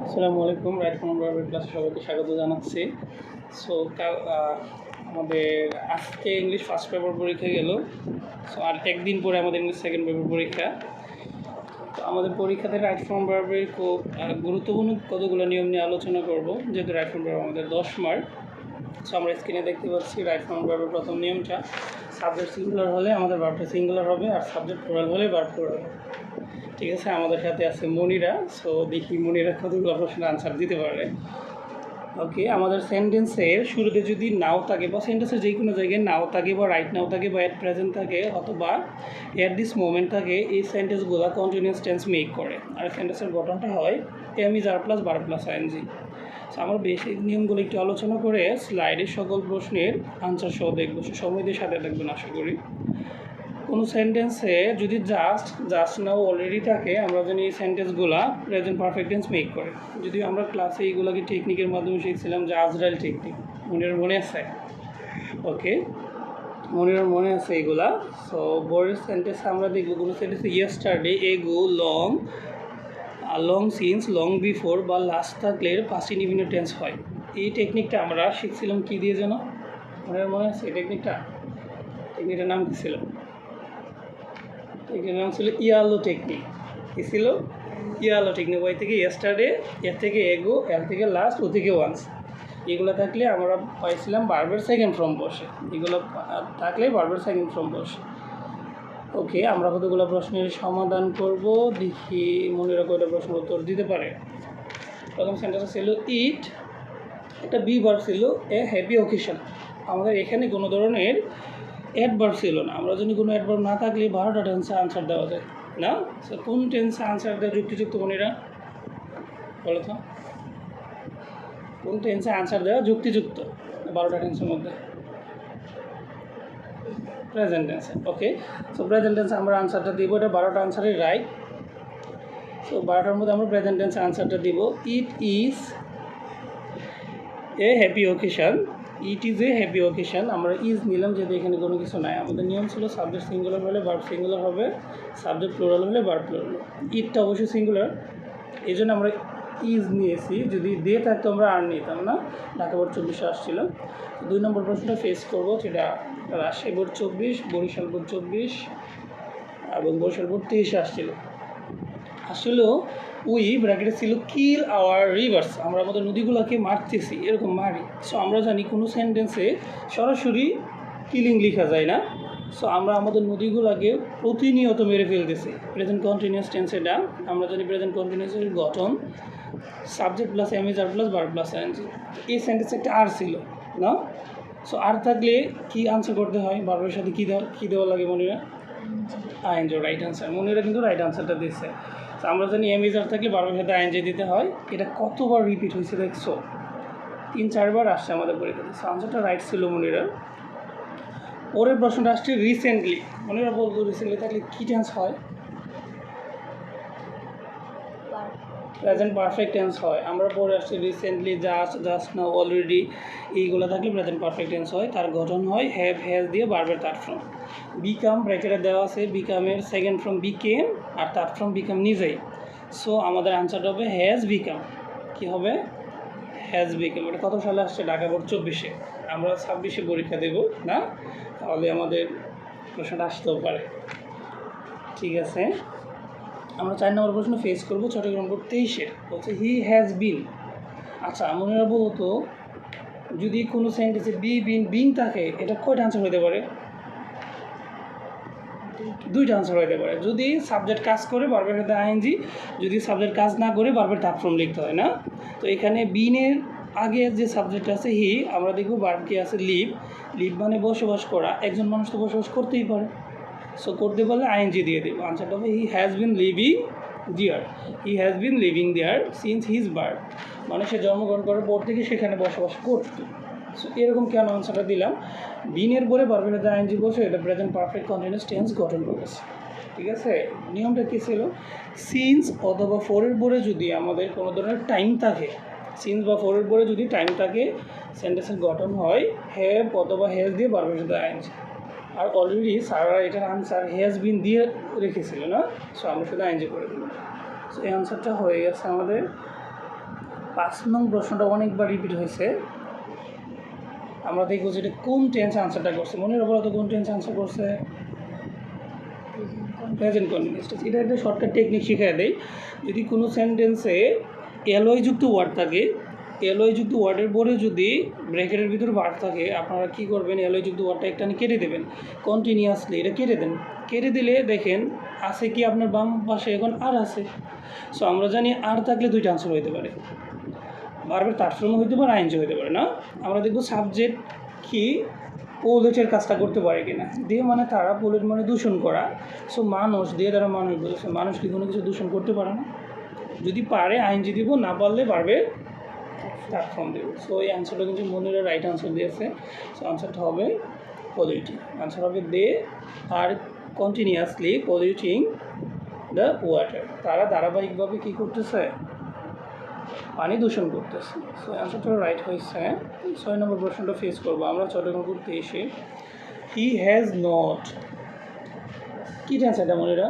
আসসালামু আলাইকুম। Right from ভার্বের ক্লাসে সবাইকে স্বাগত জানাচ্ছি। সো আমাদের আজকে ইংলিশ ফার্স্ট পেপার পরীক্ষা গেল। সো আর একদিন পরে আমাদের ইংলিশ সেকেন্ড পেপার পরীক্ষা। তো আমাদের পরীক্ষাতে রাইট ফ্রম ভার্বের খুব গুরুত্বপূর্ণ কতগুলো নিয়ম নিয়ে আলোচনা করব, যেহেতু রাইট ফ্রম ভার্ব আমাদের 10 মার্ক। সো আমরা স্ক্রিনে দেখতে পাচ্ছি রাইট ফ্রম ভার্বের প্রথম নিয়মটা, সাবজেক্ট সিঙ্গুলার হলে আমাদের ভার্বটা সিঙ্গুলার হবে, আর সাবজেক্ট প্লুরাল হলে ভার্ব প্লুরাল হবে। ঠিক আছে, আমাদের সাথে আছে মনিরা। সো দেখি মনিরা কতগুলো প্রশ্নের আনসার দিতে পারে। ওকে, আমাদের সেন্টেন্সের শুরুতে যদি নাও থাকে বা সেন্টেন্সের যে কোনো জায়গায় নাও থাকে বা রাইট নাও থাকে বা অ্যাট প্রেজেন্ট থাকে অথবা অ্যাট দিস মোমেন্ট থাকে, এই সেন্টেন্সগুলো কন্টিনিউয়াস টেন্স মেক করে। আর সেন্টেন্সের গঠনটা হয় এম ইজ আর প্লাস বার প্লাস আইএনজি। সো আমরা বেসিক নিয়মগুলো একটু আলোচনা করে স্লাইডের সকল প্রশ্নের আনসার সহ দেখবো। সময় দিয়ে সাথে দেখবেন আশা করি। কোনো সেন্টেন্সে যদি জাস্ট নাও অলরেডি থাকে, আমরা জানি এই সেন্টেন্সগুলো প্রেজেন্ট পারফেক্ট টেন্স মেক করে। যদিও আমরা ক্লাসে এইগুলোকে টেকনিকের মাধ্যমে শিখছিলাম, যে আজরাইল টেকনিক, মনে আছে? ওকে, মনে আছে এইগুলা। সো বোর্ডের সেন্টেন্সে আমরা দেখবো কোনো সেন্টেন্সে ইয়েস্টারডে, এগো, লং সিন্স, লং বিফোর বা লাস্ট থাকলে পাস্ট ইনডিফিনিট টেন্স হয়। এই টেকনিকটা আমরা শিখছিলাম কী দিয়ে যেন, মনে আছে? এই টেকনিকটার নাম কী ছিল? এখানে নাম ছিল ইয়ালো টেকনিক। কী ছিল? Yellow technique. ওই থেকে ইয়েস্টারডে, এর থেকে এগো, এর থেকে লাস্ট, ও থেকে ওয়ান্স। এগুলো থাকলে আমরা পাইছিলাম ভার্বের সেকেন্ড ফর্ম বসে। এগুলো থাকলে ভার্বের সেকেন্ড ফর্ম বসে। ওকে, আমরা কতগুলো প্রশ্নের সমাধান করব, দেখি মনিরা কয়টা প্রশ্নের উত্তর দিতে পারে। প্রথম সেন্টেন্স ছিল ইট, একটা বি ভার্ব ছিল, এ হ্যাপি অকেশন। আমাদের এখানে কোনো ধরনের অ্যাডভার্ব ছিল না। আমরা যদি কোনো অ্যাডভার্ব না থাকলে 12টা টেন্সে আনসার দেওয়া যায় না। সো কোন টেন্সে আনসার দেওয়া যুক্তিযুক্ত মনিরা বলো তো? কোন টেন্সে আনসার দেওয়া যুক্তিযুক্ত 12টা টেন্সের মধ্যে? প্রেজেন্ট টেন্সে। ওকে, সো প্রেজেন্ট টেন্সে আমরা আনসারটা দিব। এটা 12টা আনসারই রাইট। সো 12টার মধ্যে আমরা প্রেজেন্ট টেন্সে আনসারটা দিব। It is a happy occasion. It is a happy occasion. আমরা ইজ নিলাম যেহেতু এখানে কোনো কিছু নাই। আমাদের নিয়ম ছিল সাবজেক্ট সিঙ্গুলার হলে ভার্ব সিঙ্গুলার হবে, সাবজেক্ট প্লুরাল হলে ভার্ব প্লুরাল হবে। ইটটা অবশ্যই সিঙ্গুলার, এই জন্য আমরা ইজ নিয়েছি। যদি দিয়ে থাকতো আমরা আর নিতাম না। ঢাকা বোর্ড 24 আসছিল। 2 নম্বর প্রশ্নটা ফেস করবো, সেটা রাজশাহী বোর্ড 24, বরিশাল বোর্ড 24 এবং বরিশাল বোর্ড 23 আসলে উই ব্র্যাকেটে ছিল কিল আওয়ার রিভার্স। আমরা আমাদের নদীগুলোকে মারতেছি, এরকম মারি। সো আমরা জানি কোনো সেন্টেন্সে সরাসরি কিলিং লেখা যায় না। সো আমরা আমাদের নদীগুলোকে প্রতিনিয়ত মেরে ফেলতেছি। প্রেজেন্ট কন্টিনিউয়াস টেন্স এটা। আমরা জানি প্রেজেন্ট কন্টিনিউয়াসের গঠন subject plus am is are plus verb plus I N G. এই সেন্টেন্সে একটা আর ছিল না। সো আর থাকলে কি আনসার করতে হয়? ভার্বের সাথে কী দেওয়া লাগে Monira? I N G, right answer. Monira কিন্তু রাইট আনসারটা দিচ্ছে। আমরা জানি এম ইজ আর থাকলে ভার্বের সাথে আইএনজি দিতে হয়। এটা কতবার রিপিট হয়েছে দেখছো? 3-4 বার আসছে আমাদের পরীক্ষাতে। সো আনসারটা রাইট ছিল মনিরা। পরের প্রশ্নটা আসছে রিসেন্টলি। মনিরা বলতো রিসেন্টলি থাকলে কী টেন্স হয়? প্রেজেন্ট পারফেক্ট টেন্স হয়। আমরা পরে আসছি রিসেন্টলি, জাস্ট নাও, অলরেডি, এইগুলো থাকলে প্রেজেন্ট পারফেক্ট টেন্স হয়। তার গঠন হয় হ্যাভ, হ্যাজ দিয়ে ভার্বের থার্ড ফর্ম। বিকাম ব্র্যাকেটে দেওয়া আছে, বিকামের সেকেন্ড ফর্ম বিকেম আর থার্ড ফর্ম বিকাম নিজেই। সো আমাদের আনসারটা হবে হ্যাজ বিকাম। কী হবে? Has become. এটা কত সালে আসছে? ঢাকা বোর্ড 24-এ। আমরা 26-এ পরীক্ষা দেব না, তাহলে আমাদের প্রশ্নটা আসতেও পারে। ঠিক আছে, আমরা 4 নম্বর প্রশ্ন ফেস করবো, চট্টগ্রাম বোর্ড 23-এর। বলছে হি হ্যাজ বিন। আচ্ছা, মনে রাখবো তো, যদি কোনো সেন্টেন্সে বিং থাকে, এটা কয়টা আনসার হতে পারে? 2টা আনসার হতে পারে। যদি সাবজেক্ট কাজ করে ভার্বের সাথে আইএনজি, যদি সাবজেক্ট কাজ না করে ভার্বের থার্ড ফর্ম লিখতে হয় না। তো এখানে বিনের আগে যে সাবজেক্ট আছে হি, আমরা দেখব ভার্ব কি আছে? লিভ। লিভ মানে বসবাস করা। একজন মানুষ তো বসবাস করতেই পারে। সো করতে পারলে আইএনজি দিয়ে দেবো। আনসারটা হবে he has been living there. He has been living there since his birth. মানে সে জন্মগ্রহণ করার পর থেকে সেখানে বসবাস করত। সো এরকম কেন আনসারটা দিলাম? বিনের পরে ভার্বের সাথে আইএনজি বসে, এটা প্রেজেন্ট পারফেক্ট কন্টিনিউয়াস টেন্স গঠন করেছে। ঠিক আছে, নিয়মটা কী ছিল? সিন্স অথবা ফোরের পরে যদি আমাদের কোনো ধরনের টাইম থাকে, সিন্স বা ফোরের পরে যদি টাইম থাকে, সেন্টেন্সের গঠন হয় হ্যাভ অথবা হ্যাজ দিয়ে ভার্বের সাথে আইএনজি। আর অলরেডি স্যাররা এটার আনসার হ্যাজ বিন দিয়ে রেখেছিল না। সো আমরা শুধু আইএনজি করে দিলাম। সো এই আনসারটা হয়ে গেছে আমাদের। 5 নং প্রশ্নটা অনেকবার রিপিট হয়েছে। আমরা দেখবো যে এটা কোন টেন্স আনসারটা করছে। মনে রাখবো তো কোন টেন্স আনসার করছে? Present continuous tense. এটা একটা শর্টকাট টেকনিক শিখিয়ে দেয়। যদি কোনো সেন্টেন্সে এলওয়াই যুক্ত ওয়ার্ড থাকে, এলওয়াই যুক্ত ওয়ার্ডের পরে যদি ব্র্যাকেটের ভিতরে ভার্ব থাকে, আপনারা কী করবেন, এলওয়াই যুক্ত ওয়ার্ডটা একটানে কেটে দেবেন কন্টিনিউয়াসলি। এটা কেটে দেন। কেটে দিলে দেখেন আছে কি আপনার বাম পাশে এখন আর আছে। সো আমরা জানি আর থাকলে দুইটা আনসার হইতে পারে, ভার্বের তাৎফর্ম হইতে পারে, আইনজি হইতে পারে। না, আমরা দেখবো সাবজেক্ট কি পোলেটের কাজটা করতে পারে কিনা। দিয়ে মানে তারা, পোলেট মানে দূষণ করা। সো মানুষ দিয়ে তারা মানুষ বলেছে, মানুষ কি কোনো কিছু দূষণ করতে পারে না? যদি পারে আইনজি দিব, না পারলে পারবে প্ল্যাটফর্ম দেব। সো এই আনসারটা কিন্তু মনিরা রাইট আনসার দিয়েছে। সো আনসারটা হবে পলিউটিং। আনসার হবে they R continuously polluting the water. তারা ধারাবাহিকভাবে কী করতেছে? পানি দূষণ করতেছে। সো অ্যান্সারটা রাইট হয়েছে। 6 নম্বর প্রশ্নটা ফেস করবো আমরা। চট্টগ্রাম করতে এসে হি হ্যাজ নট, কী টেন্স এটা মনিরা?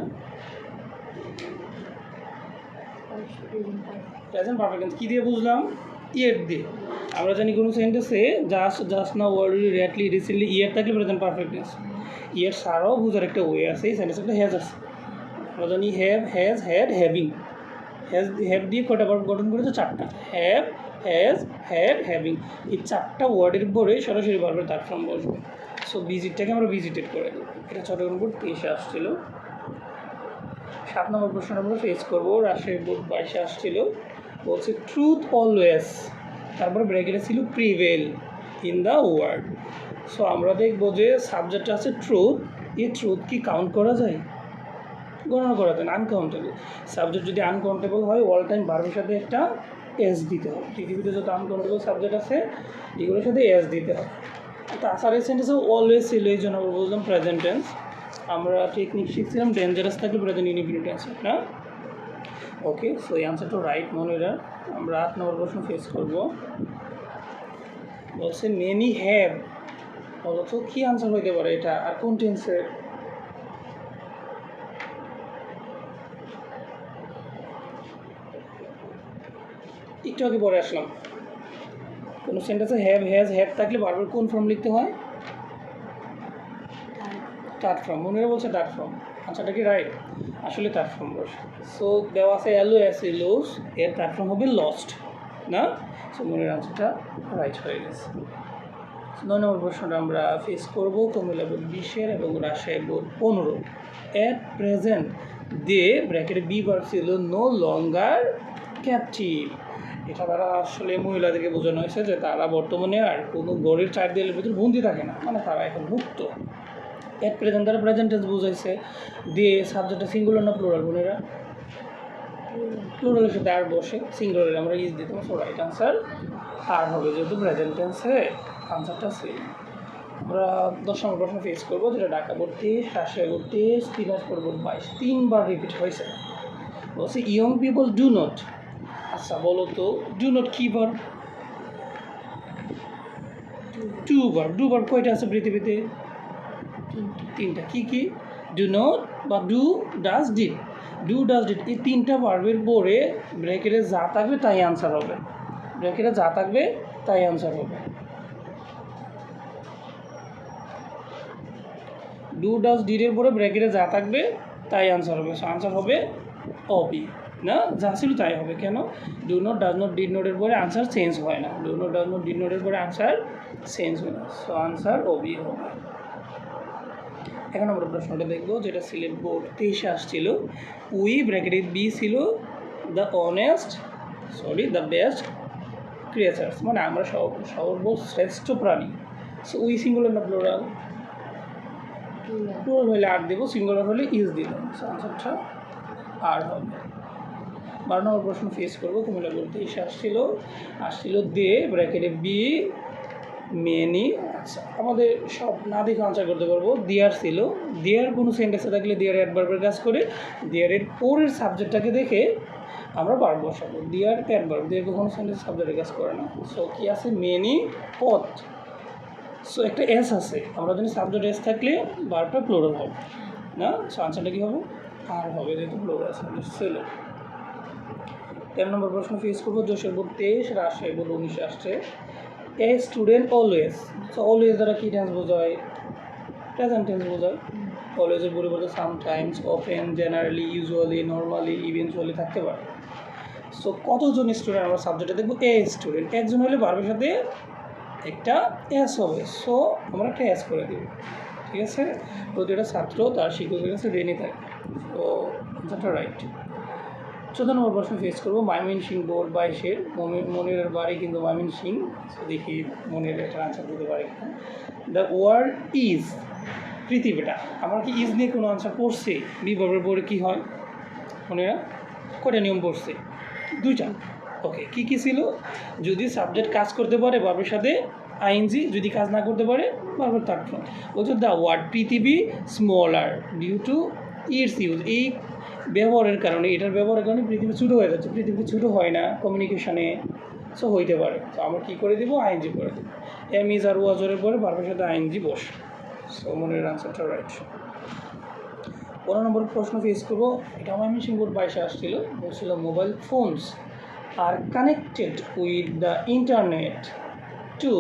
Present perfect tense. কী দিয়ে বুঝলাম? ইয়ের দিয়ে। আমরা জানি কোনো সেন্টেন্সে জাস্ট না, অলরেডি, রেটলি, রিসেন্টলি ইয়ের থাকলে প্রেজেন্ট পারফেক্ট টেন্স। ইয়ের ছাড়াও বোঝার একটা ওয়ে আছে। এই সেন্টেন্সে একটা হ্যাজ আছে। আমরা জানি have, has, had, having. Have দিয়ে কয়টা ভার্ব গঠন করেছে? 4টা। Have, has, had, having. এই 4টা ওয়ার্ডের পরে সরাসরি ভার্বের তাৎফর্ম বসবে। সো ভিজিটটাকে আমরা ভিজিটেড করে দেবো। এটা চট্টগ্রাম বোর্ড 23-এ আসছিল। 7 নম্বর প্রশ্নটা আমরা ফেস করবো। রাজশাহী বোর্ড 22-এ আসছিল। বলছে ট্রুথ অলওয়েজ, তারপরে ব্র্যাকেটে ছিল prevail in the word. So আমরা দেখবো যে সাবজেক্ট আছে ট্রুথ। এই ট্রুথ কি কাউন্ট করা যায়? গণনা করা যায় না, আনকাউন্টেবল। সাবজেক্ট যদি আনকাউন্টেবল হয়, অল টাইম ভার্বের সাথে একটা এস দিতে হবে। পৃথিবীতে যত আনকাউন্টেবল সাবজেক্ট আছে এগুলোর সাথে এস দিতে হবে। তো আসার এই সেন্টেন্সে অলওয়েজ ছিল, এই জন্য আমরা বললাম প্রেজেন্ট টেন্স। আমরা টেকনিক শিখছিলাম ডেঞ্জারাস থাকলে প্রেজেন্ট ইনডিফিনিট টেন্স, না? ওকে, সো এই আনসারটা রাইট মনিরা। আমরা 8 নম্বর প্রশ্ন ফেস করবো। বলছে মেনি হ্যাভ, অথচ কী আনসার হইতে পারে এটা, আর কোন টেন্সের? একটু আগে পরে আসলাম। কোনো সেন্টেন্সে হ্যাভ, হ্যাজ, হ্যাড থাকলে বারবার কোন ফর্ম লিখতে হয়? Third form. মনিরা বলছে থার্ড ফর্ম। আনসারটা কি রাইট? আসলে থার্ড ফর্ম বসে। সো দেওয়া আছে LOST, লুজ, এর থার্ড ফর্ম হবে লস্ট, না? সো মনির আনসারটা রাইট হয়ে গেছে। 9 নম্বর প্রশ্নটা আমরা ফেস করবো। কুমিল্লা বোর্ড 20-এর এবং Rajshahi board 15। At present they ব্র্যাকেটে বি ভার্ব ছিল নো লঙ্গার ক্যাপটিভ। এটা তারা আসলে মহিলাদেরকে বোঝানো হয়েছে যে তারা বর্তমানে আর কোনো গড়ের 4 দেয়ালের ভিতরে বন্দি থাকে না, মানে তারা এখন মুক্ত। অ্যাট প্রেজেন্ট তারা প্রেজেন্ট টেন্স বুঝাইছে। দিয়ে সাবজেক্টটা সিঙ্গুলার না প্লুরাল বোনেরা? প্লুরালের সাথে আর বসে, সিঙ্গুলারে আমরা ইজ দিতাম। সো রাইট আনসার আর হবে, যেহেতু প্রেজেন্ট টেন্সে আনসারটা সেম। আমরা 10 নম্বর প্রশ্ন ফেস করবো, যেটা Dhaka board 23, Rajshahi board 23, Dinajpur board 22, 3বার রিপিট হয়েছে। বলছে ইয়ং পিপল ডু নট। আচ্ছা বলো তো, ডু নট কী verb? Do verb. Do verb কয়টা আছে পৃথিবীতে? 3টা। কী কী? ডু নট বা do, does, did. Do, does, did, এই 3টা ভার্বের পরে ব্র্যাকেটে যা থাকবে তাই আনসার হবে। ব্র্যাকেটে যা থাকবে তাই আনসার হবে। ডু, ডাজ, ডিডের পরে ব্র্যাকেটে যা থাকবে তাই আনসার হবে। সো আনসার হবে অবি, না? যা ছিল তাই হবে। কেন? Do not, does not, did নোটের পরে আনসার চেঞ্জ হয় না। Do not, does not, did নোটের পরে আনসার চেঞ্জ হয় না। সো আনসার অবি হবে। 11 নম্বর প্রশ্নটা দেখবো, যেটা সিলেট বোর্ড 23-এ আসছিল। উই ব্র্যাকেটে বি ছিল দ্য দ্য বেস্ট ক্রিয়েচার্স, মানে আমরা সর্বশ্রেষ্ঠ প্রাণী। সো উই সিঙ্গুলার না প্লুরাল? প্লুরাল হলে আর দেবো, সিঙ্গুলার হলে ইজ দিলাম। সো আনসারটা আর হবে। 12 নম্বর প্রশ্ন ফেস করবো। কুমিল্লা বোর্ড 23-এ আসছিল দে ব্র্যাকেটে বি মেনি। আচ্ছা, আমাদের সব না দেখে আনসার করতে পারবো। দেয়ার ছিল, দেয়ার কোনো সেন্টেন্সে থাকলে দেয়ার অ্যাডভার্বের কাজ করে। দেয়ারের পরের সাবজেক্টটাকে দেখে আমরা ভার্ব বসাবো। দেয়ার অ্যাডভার্ব, দেয়ার কোনো সেন্টেন্স সাবজেক্টের কাজ করে না। সো কী আছে? মেনি পথ। সো একটা এস আছে, আমরা জানি সাবজেক্ট এস থাকলে ভার্বটা প্লুরাল হবে, না? সো আনসারটা কী হবে? আর হবে, যেহেতু প্লুরাল সাবজেক্ট ছিল। 13 নম্বর প্রশ্ন ফেস করবো যশোর বোর্ড 23, রাজশাহী বোর্ড 19 আসছে। A student always, so always দ্বারা কী টেন্স বোঝায়? প্রেজেন্ট টেন্স বোঝায়। অলওয়েজের পরিবর্তে sometimes, often, generally, usually, normally, eventually থাকতে পারে। সো কতজন স্টুডেন্ট আমরা সাবজেক্টে দেখবো? এ স্টুডেন্ট, একজন হলে ভার্বের সাথে একটা এস হবে, সো আমরা একটা এস করে দেব। ঠিক আছে, প্রতিটা ছাত্র তার শিক্ষকের কাছে ঋণী থাকে। তো দ্যাটটা রাইট। 14 নম্বর প্রশ্ন ফেস করবো ময়মনসিংহ বোর্ড 22-এর। মনিরের বাড়ি কিন্তু ময়মনসিংহ, সো দেখি মনির একটা আনসার দিতে পারি কিনা। দ্য ওয়ার্ল্ড ইজ, পৃথিবীটা। আমরা কি ইজ নিয়ে কোনো আনসার পড়ছি? বি ভার্বের পরে কী হয় মনিরা? কয়টা নিয়ম পড়ছে? 2টা। ওকে, কী কী ছিল? যদি সাবজেক্ট কাজ করতে পারে ভার্বের সাথে আইএনজি, যদি কাজ না করতে পারে ভার্বের থার্ড ফর্ম। বলছে দ্য ওয়ার্ড পৃথিবী smaller due to its use, এই ব্যবহারের কারণে, এটার ব্যবহারের কারণে পৃথিবী ছোটো হয়ে যাচ্ছে। পৃথিবী ছোটো হয় না কমিউনিকেশনে, সো হইতে পারে। তো আমরা কী করে দেবো? আইএনজি করে দেবো। এম ইজ আর ওয়াজের পরে ভার্বের সাথে আইএনজি বস। সো মনের আনসারটা রাইট। 15 নম্বর প্রশ্ন ফেস করবো, এটা ময়মনসিংহ বোর্ড 22-এ আসছিল। বলছিল mobile phones are connected with the internet too.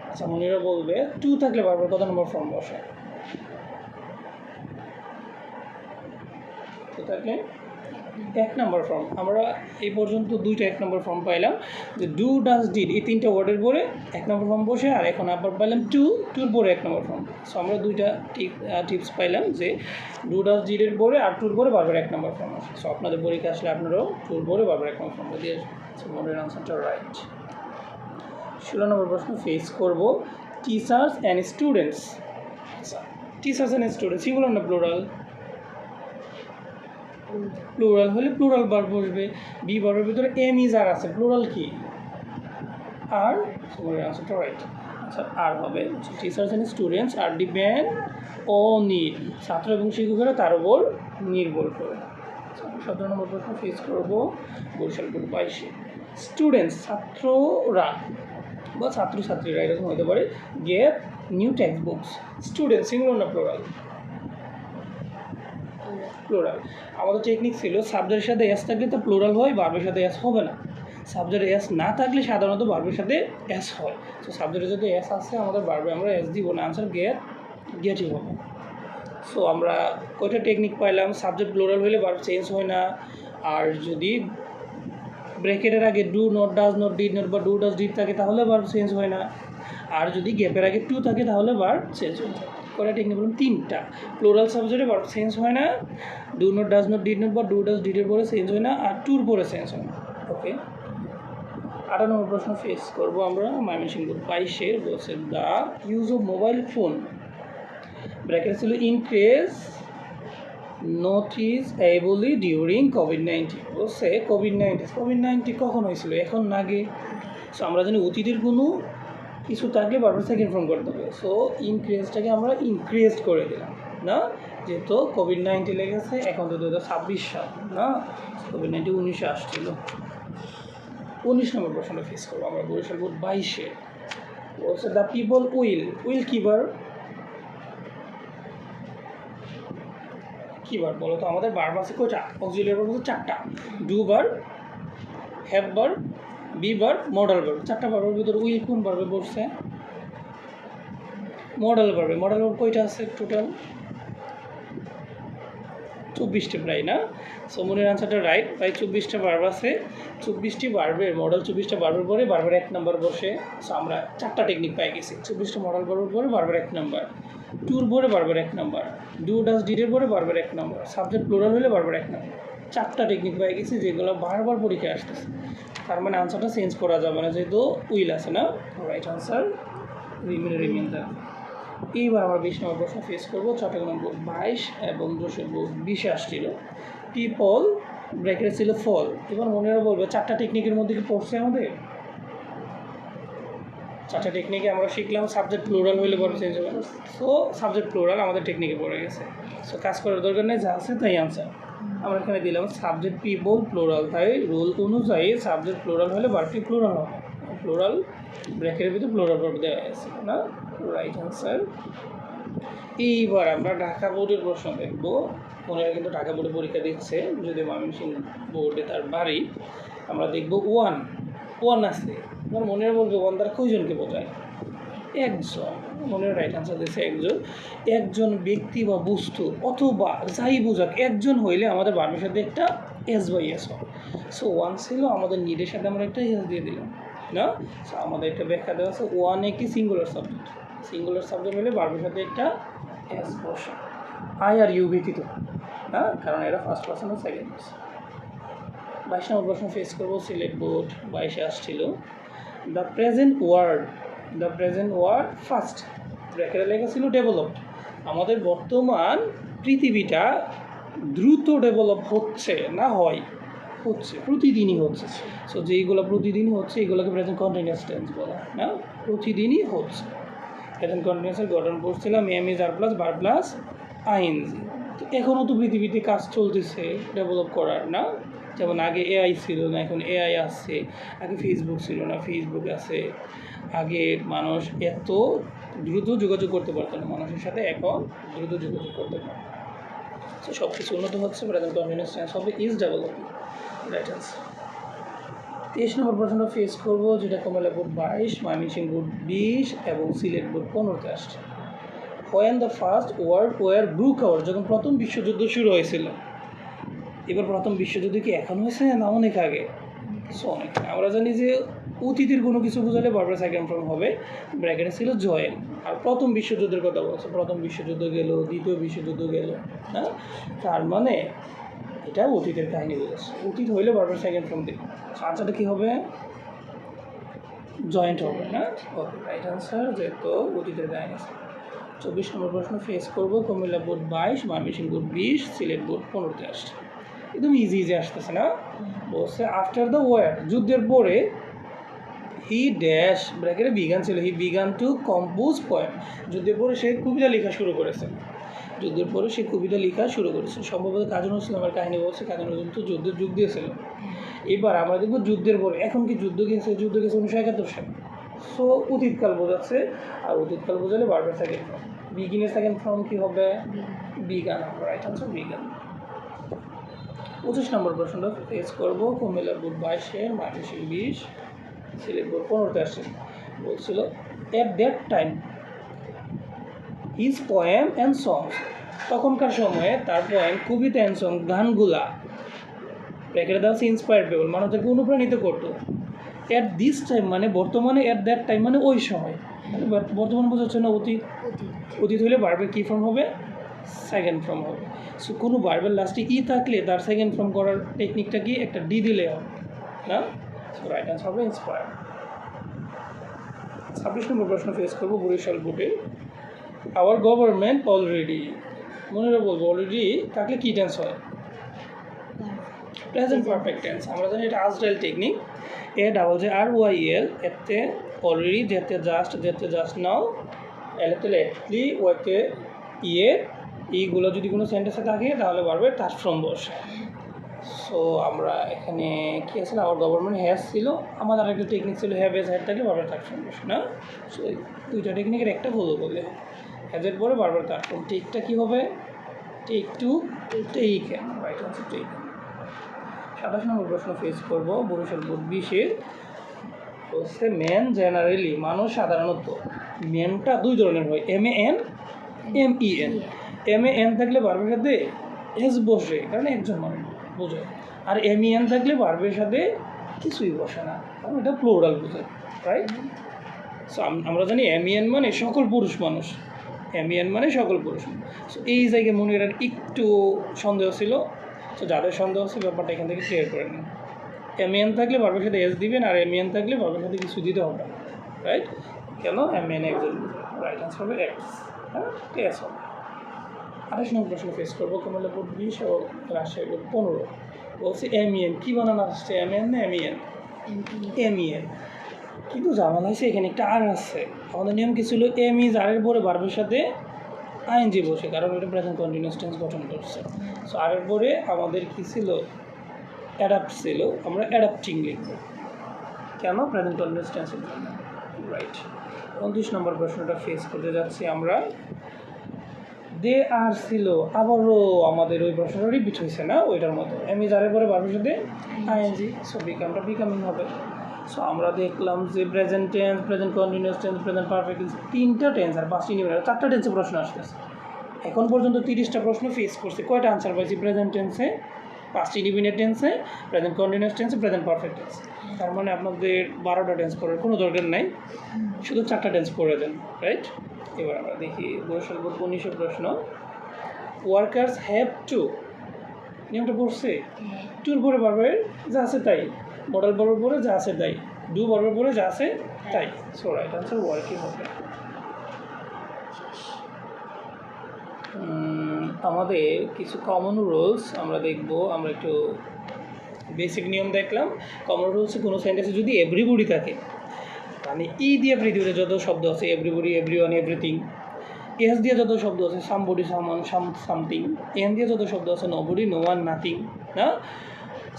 আচ্ছা, মনিরা বলবে টু থাকলে বারবার কত নম্বর ফর্ম বসে? টু থাকলে 1 নম্বর ফর্ম। আমরা এই পর্যন্ত 2টা 1 নম্বর ফর্ম পাইলাম, যে ডু, ডাজ, ডিড, এই 3টা ওয়ার্ডের পরে 1 নম্বর ফর্ম বসে। আর এখন আবার পাইলাম টুর পরে 1 নম্বর ফর্ম। সো আমরা 2টা টিপস পাইলাম, যে ডু, ডাজ, ডিডের পরে আর টুর পরে বারবার 1 নম্বর ফর্ম আসে। সো আপনাদের পরীক্ষা আসলে আপনারাও টুর পরে বারবার 1 নম্বর ফর্মটা দিয়ে আসবেন। মনের আনসারটা রাইট। 16 নম্বর প্রশ্ন ফেস করব টিচার্স অ্যান্ড স্টুডেন্টস। আচ্ছা, টিচার্স অ্যান্ড স্টুডেন্টস সিঙ্গুলার না প্লুরাল? প্লুরাল হলে প্লুরাল ভার্ব বসবে। বি ভার্বের ভিতরে এম ইজ আর আছে, প্লুরাল কি? আর। তোমার আনসারটা রাইট। আচ্ছা, আর হবে teachers and students are depend ও নিড, ছাত্র এবং শিক্ষকেরা তার উপর নির্ভর করে। 17 নম্বর প্রশ্ন ফেস করবো বরিশাল বোর্ড 22-এ। স্টুডেন্টস, ছাত্ররা বা ছাত্রছাত্রীরা এরকম হতে পারে, get new textbooks. Student singular না প্লুরাল? প্লুরাল। আমাদের টেকনিক ছিল সাবজেক্টের সাথে এস থাকলে তো প্লুরাল হয়, ভার্বের সাথে এস হবে না। সাবজেক্টে এস না থাকলে সাধারণত ভার্বের সাথে এস হয়। তো সাবজেক্টে যদি এস আসে আমাদের ভার্বে আমরা এস দিব না, আনসার গেটই হবে। সো আমরা কয়টা টেকনিক পাইলাম? সাবজেক্ট প্লুরাল হলে ভার্ব চেঞ্জ হয় না, আর যদি ব্র্যাকেটের আগে do not, does not, did not বা ডু ডাজ ডিড থাকে তাহলে ভার্ব চেঞ্জ হয় না, আর যদি গ্যাপের আগে টু থাকে তাহলে ভার্ব চেঞ্জ হয়। কয়টা টেকনিক বলুন? 3টা। প্লুরাল সাবজেক্টে ভার্ব চেঞ্জ হয় না, do not, does not, did not বা ডু ডাজ ডিডের পরে চেঞ্জ হয় না, আর টুর পরে চেঞ্জ হয় না। ওকে, 18 নম্বর প্রশ্ন ফেস করবো আমরা ময়মনসিংহ বোর্ড 22-এর। বলছে the use of mobile phone, bracket ছিল ইনক্রিজ নোটিসেবলি ডিউরিং কোভিড-19। বলছে কোভিড-19 কখন হয়েছিল? এখন না আগে? সো আমরা জানি অতীতের কোনো কিছু থাকলে বারবার সেকেন্ড ফর্ম করতে হবে। সো ইনক্রিজটাকে আমরা ইনক্রিজ করে দিলাম না, যেহেতু কোভিড-19 লেগেছে। এখন তো 2026 সাল না, কোভিড-19 19-এ আসছিল। 19 নম্বর প্রশ্নটা ফেস করবো আমরা বরিশাল বোর্ড 22-এ। বলছে দ্য পিপল উইল কি বার বলো তো? আমাদের ভার্ব আছে কয়টা? অক্সিলিয়ারি ভার্ব আছে 4টা। Do verb, have verb, be verb, modal verb. 4টা ভার্বের ভিতরে উইল কোন ভার্বে বসছে? মডাল ভার্বে। মডাল ভার্ব কয়টা আছে টোটাল? 24টা প্রায় না? সো মনের আনসারটা রাইট, প্রায় 24টা ভার্ব আছে। 24টি ভার্বের মডাল, 24টা ভার্বের পরে ভার্বের 1 নম্বর বসে। সো আমরা 4টা টেকনিক পাই গেছি। 24টা মডাল ভার্বের পরে ভার্বের 1 নম্বর, টুর পরে ভার্বের 1 নম্বর, ডু ডাজ ডিডের পরে ভার্বের 1 নম্বর, সাবজেক্ট প্লুরাল হলে ভার্বের 1 নম্বর। 4টা টেকনিক পাই গেছি যেগুলো বারবার পরীক্ষায় আসতেছে। তার মানে আনসারটা চেঞ্জ করা যাবে না, যেহেতু উইল আছে না। Right answer remainder. এইবার আমরা 20 নম্বর প্রশ্ন ফেস করবো। চট্টগ্রাম বোর্ড 22 এবং যশোর বোর্ড 20-এ আসছিল। পিপল, ব্র্যাকেট ছিল ফল। এবার মনেরা বলবে 4টা টেকনিকের মধ্যে কি পড়ছে আমাদের? 4টা টেকনিকে আমরা শিখলাম সাবজেক্ট প্লুরাল হইলে ভার্ব চেঞ্জ হবে। সো সাবজেক্ট প্লুরাল আমাদের টেকনিকে পড়ে গেছে। সো কাজ করার দরকার নেই, যা আছে তাই আনসার। আমরা এখানে দিলাম সাবজেক্ট পিপল প্লুরাল, তাই রুল অনুযায়ী সাবজেক্ট প্লুরাল হলে ভার্বটি প্লুরাল হবে। প্লুরাল ব্র্যাকেটের ভিতরে প্লুরাল ভার্ব দেওয়া আছে না। Right answer. এইবার আমরা ঢাকা বোর্ডের প্রশ্ন দেখবো। ওনারা কিন্তু ঢাকা বোর্ডে পরীক্ষা দিচ্ছে, যদি ময়মনসিংহ বোর্ডে তার বাড়ি। আমরা দেখব ওয়ান, ওয়ান আছে, আমার মনে বলবে ওয়ান দ্বারা কয়জনকে বোঝায়? একজন। মনে রাইট আনসার দিয়েছে একজন। একজন ব্যক্তি বা বস্তু অথবা যাই বোঝাক একজন হইলে আমাদের ভার্বের সাথে একটা এস বাই এস হবে। সো ওয়ান ছিল, আমাদের নিডের সাথে আমরা একটা এস দিয়ে দিলাম না। সো আমাদের একটা ব্যাখ্যা দেওয়া আছে ওয়ান একটি সিঙ্গুলার সাবজেক্ট, সিঙ্গুলার সাবজেক্ট হলে ভার্বের সাথে একটা এস বসে, আই আর ইউ ব্যতীত, হ্যাঁ, কারণ এটা ফার্স্ট পার্সন আর সেকেন্ড পার্সন। 22 নম্বর প্রশ্ন ফেস করবো, সিলেট বোর্ড 22-এ আসছিল। দ্য প্রেজেন্ট ওয়ার্ড ফার্স্ট ব্র্যাকেটে লেখা ছিল ডেভেলপড। আমাদের বর্তমান পৃথিবীটা দ্রুত ডেভেলপ হচ্ছে না হয়, হচ্ছে, প্রতিদিনই হচ্ছে। সো যেইগুলো প্রতিদিনই হচ্ছে এগুলোকে প্রেজেন্ট কন্টিনিউয়াস টেন্স বলা, না, প্রতিদিনই হচ্ছে। প্রেজেন্ট কন্টিনিউয়াসের গঠন করছিলাম এম ইজ আর প্লাস বার প্লাস আইএনজি। তো এখনও তো পৃথিবীতে কাজ চলতেছে ডেভেলপ করার, না? যেমন আগে এআই ছিল না, এখন এআই আসছে। আগে ফেসবুক ছিল না, ফেসবুক আছে। আগে মানুষ এত দ্রুত যোগাযোগ করতে পারতো না মানুষের সাথে, এখন দ্রুত যোগাযোগ করতে পারে। তো সব কিছু উন্নত হচ্ছে, প্রেজেন্ট কন্টিনিউয়াস টেন্স হবে ইজ ডেভেলপিং। Right answer. 23 নম্বর প্রশ্নটা ফেস করবো, যেটা কুমিল্লা বোর্ড 22, ময়মনসিংহ বোর্ড 20 এবং সিলেট বোর্ড 15-তে আসছে। When the first world war broke out, যখন প্রথম বিশ্বযুদ্ধ শুরু হয়েছিল। এবার প্রথম বিশ্বযুদ্ধ কি এখন হয়েছে না অনেক আগে? সো অনেক। আমরা জানি যে অতীতের কোনো কিছু বোঝালে বারবার সেকেন্ড ফর্ম হবে, ব্র্যাকেটে ছিল জয়েন। আর প্রথম বিশ্বযুদ্ধের কথা বলছে, প্রথম বিশ্বযুদ্ধ গেল, দ্বিতীয় বিশ্বযুদ্ধ গেল, হ্যাঁ, তার মানে এটা অতীতের কাহিনী বলেছে। অতীত হইলে বারবার সেকেন্ড ফর্ম দিই, আনসারটা কী হবে? জয়েন্ট হবে, না? ওকে, রাইট আনসার, যেহেতু অতীতের কাহিনী আছে। 24 নম্বর প্রশ্ন ফেস করবো, Comilla board 22, Mymensingh board 20, Sylhet board 15-তে আসছে। একদম ইজি আসতেছে, না? বলছে আফটার দ্য ওয়ার, যুদ্ধের পরে, হি ড্যাশ ব্র্যাকেটে বিগান ছিল, he began to compose poem. যুদ্ধের পরে সে কবিতা লেখা শুরু করেছে, যুদ্ধের পরে সে কবিতা লেখা শুরু করেছে। সম্ভবত কাজী নজরুল ইসলামের কাহিনী বলছে, কাজী নজরুল তো যুদ্ধে যোগ দিয়েছিল। এবার আমরা দেখবো যুদ্ধের পরে, এখন কি যুদ্ধ গেছে? যুদ্ধ গেছে 1971 সালে। সো অতীতকাল বোঝাচ্ছে, আর অতীতকাল বোঝালে বারবার সেকেন্ড ফর্ম। বিগিনের সেকেন্ড ফর্ম কী হবে? বিগান। Right answer began. 25 নম্বর প্রশ্নটা ফেস করবো, কুমিল্লা বোর্ড 22-এর, ময়মনসিংহ 20, সিলেট বোর্ড 15-তে আসে। বলছিল at that time his poem and songs, তখনকার সময়ে তার পোয়েম, কবিতা অ্যান্ড সং, গানগুলা ব্র্যাকেটে দেওয়া আছে ইন্সপায়ার্ড পিপল, মানুষদেরকে অনুপ্রাণিত করতো। অ্যাট দিস টাইম মানে বর্তমানে, অ্যাট দ্যাট টাইম মানে ওই সময়, মানে বর্তমান বোঝাচ্ছে না অতীত। অতীত হলে বারবার কী ফর্ম হবে? সেকেন্ড ফর্ম হবে। সো কোনো বারবার লাস্টে ই থাকলে তার সেকেন্ড ফর্ম করার টেকনিকটা কি? একটা ডি দিলে হবে, না? সো রাইট আনসার হবে ইন্সপায়ার্ড। 26 নম্বর প্রশ্ন ফেস করবো, বরিশাল বোর্ডে। আওয়ার গভর্নমেন্ট অলরেডি, মনে বলবো অলরেডি থাকলে কী টেন্স হয়? Present perfect tense. আমরা জানি এটা আজরাইল টেকনিক। এ ডাবল যে আর ওয়াই এল, এতে অলরেডি, যেতে জাস্ট, যেতে জাস্ট নাও, এলেতে লেটলি, ওয়াইতে ইয়ে, এইগুলো যদি কোনো সেন্টেন্সে থাকে তাহলে বারবার তার ফ্রম বসে। সো আমরা এখানে কী আছে? আওয়ার গভর্নমেন্ট হ্যাজ ছিল, আমাদের আরেকটা টেকনিক ছিল হ্যাভ এজ, হ্যাড থাকলে বারবার তার ফ্রম বসে, না? সো এই দুইটা টেকনিকের একটা ফলো করলে, হ্যাজের পরে বারবার তার ফ্রম। টেকটা কী হবে? Take to, take. Right answer take. 27 নম্বর প্রশ্ন ফেস করবো, বরিশাল বোর্ড 20-এর। হচ্ছে ম্যান জেনারেলি, মানুষ সাধারণত। ম্যানটা দুই ধরনের হয়, M A N, M E N. M A N থাকলে ভার্বের সাথে এস বসে, কারণ একজন মানুষ বোঝায়। আর এম ই এন থাকলে ভার্বের সাথে কিছুই বসে না, কারণ এটা প্লুরাল বোঝায়, রাইট? সো আমরা জানি এম ই এন মানে সকল পুরুষ মানুষ, এম ই এন মানে সকল পুরুষ। সো এই জায়গায় মনে রাখার একটু সন্দেহ ছিল। তো যাদের সন্দেহ আছে ব্যাপারটা এখান থেকে ক্লিয়ার করে নিন। এম থাকলে ভার্বের সাথে এস দিবেন, আর এম থাকলে ভার্বের সাথে কিছু দিতে হবে, রাইট? কেন? এম একজন, রাইট আনসার হবে এক্স, হ্যাঁ, এস হবে। 28 নম্বর প্রশ্ন ফেস করবো, কুমিল্লা বোর্ড 20 এবং রাজশাহী বোর্ড 15। বলছি এম কী বানানো আসছে? এম না এম এম কিন্তু জামাল আছে, এখানে একটা আর আছে। আমাদের নিয়ম কী ছিল? এম ইজ আরের পরে ভার্বের সাথে আইএনজি বসে, কারণ এটা প্রেজেন্ট কন্টিনিউয়াস টেন্স গঠন করছে। সো আরের পরে আমাদের কী ছিল? অ্যাডাপ্ট ছিল, আমরা অ্যাডাপ্টিং লিখব। কেন? প্রেজেন্ট কন্টিনিউয়াস টেন্সের জন্য, রাইট। 29 নম্বর প্রশ্নটা ফেস করতে যাচ্ছি আমরা। দে আর ছিল, আবারও আমাদের ওই প্রশ্নটা রিপিট হয়েছে না ওইটার মতো, এমই যারে পরে ভার্বের সাথে আইএনজি, সো বিকামটা বিকামিং হবে। সো আমরা দেখলাম যে present tense, present continuous tense, present perfect tense, 3টা টেন্স আর 5টি ইন্ডিপেন্ডেন্ট, 4টা টেন্সে প্রশ্ন আসতেছে। এখন পর্যন্ত 30টা প্রশ্ন ফেস করছে, কয়টা আনসার পাইছি? প্রেজেন্ট টেন্সে, 5টি ইন্ডিপেন্ডেন্ট টেন্সে, প্রেজেন্ট কন্টিনিউয়াস টেন্সে, প্রেজেন্ট পারফেক্ট টেন্স। তার মানে আপনাদের 12টা টেন্স পড়ার কোনো দরকার নাই, শুধু 4টা টেন্স পড়ে দেন, রাইট? এবার আমরা দেখি বরিশাল বোর্ড 19 প্রশ্ন। ওয়ার্কার্স হ্যাভ টু, নিয়মটা পড়ছে, টুর পরে ভার্বের যা আছে তাই, মডেল ভার্বের পরে যা আছে তাই, ডু ভার্বের পরে যা আছে তাই। সো রাইট আনসার ওয়ার্কিং হবে। আমাদের কিছু কমন রুলস আমরা দেখব, আমরা একটু বেসিক নিয়ম দেখলাম। কমন রুলস, কোনো সেন্টেন্সে যদি এভরিবডি থাকে, মানে ই দিয়ে পৃথিবীতে যত শব্দ আছে, এভরিবডি, এভরিওয়ান, এভরিথিং, এস দিয়ে যত শব্দ আছে, সামবডি, সামান, সামথিং, এন দিয়ে যত শব্দ আছে, নোবডি, নো ওয়ান, নাথিং, না?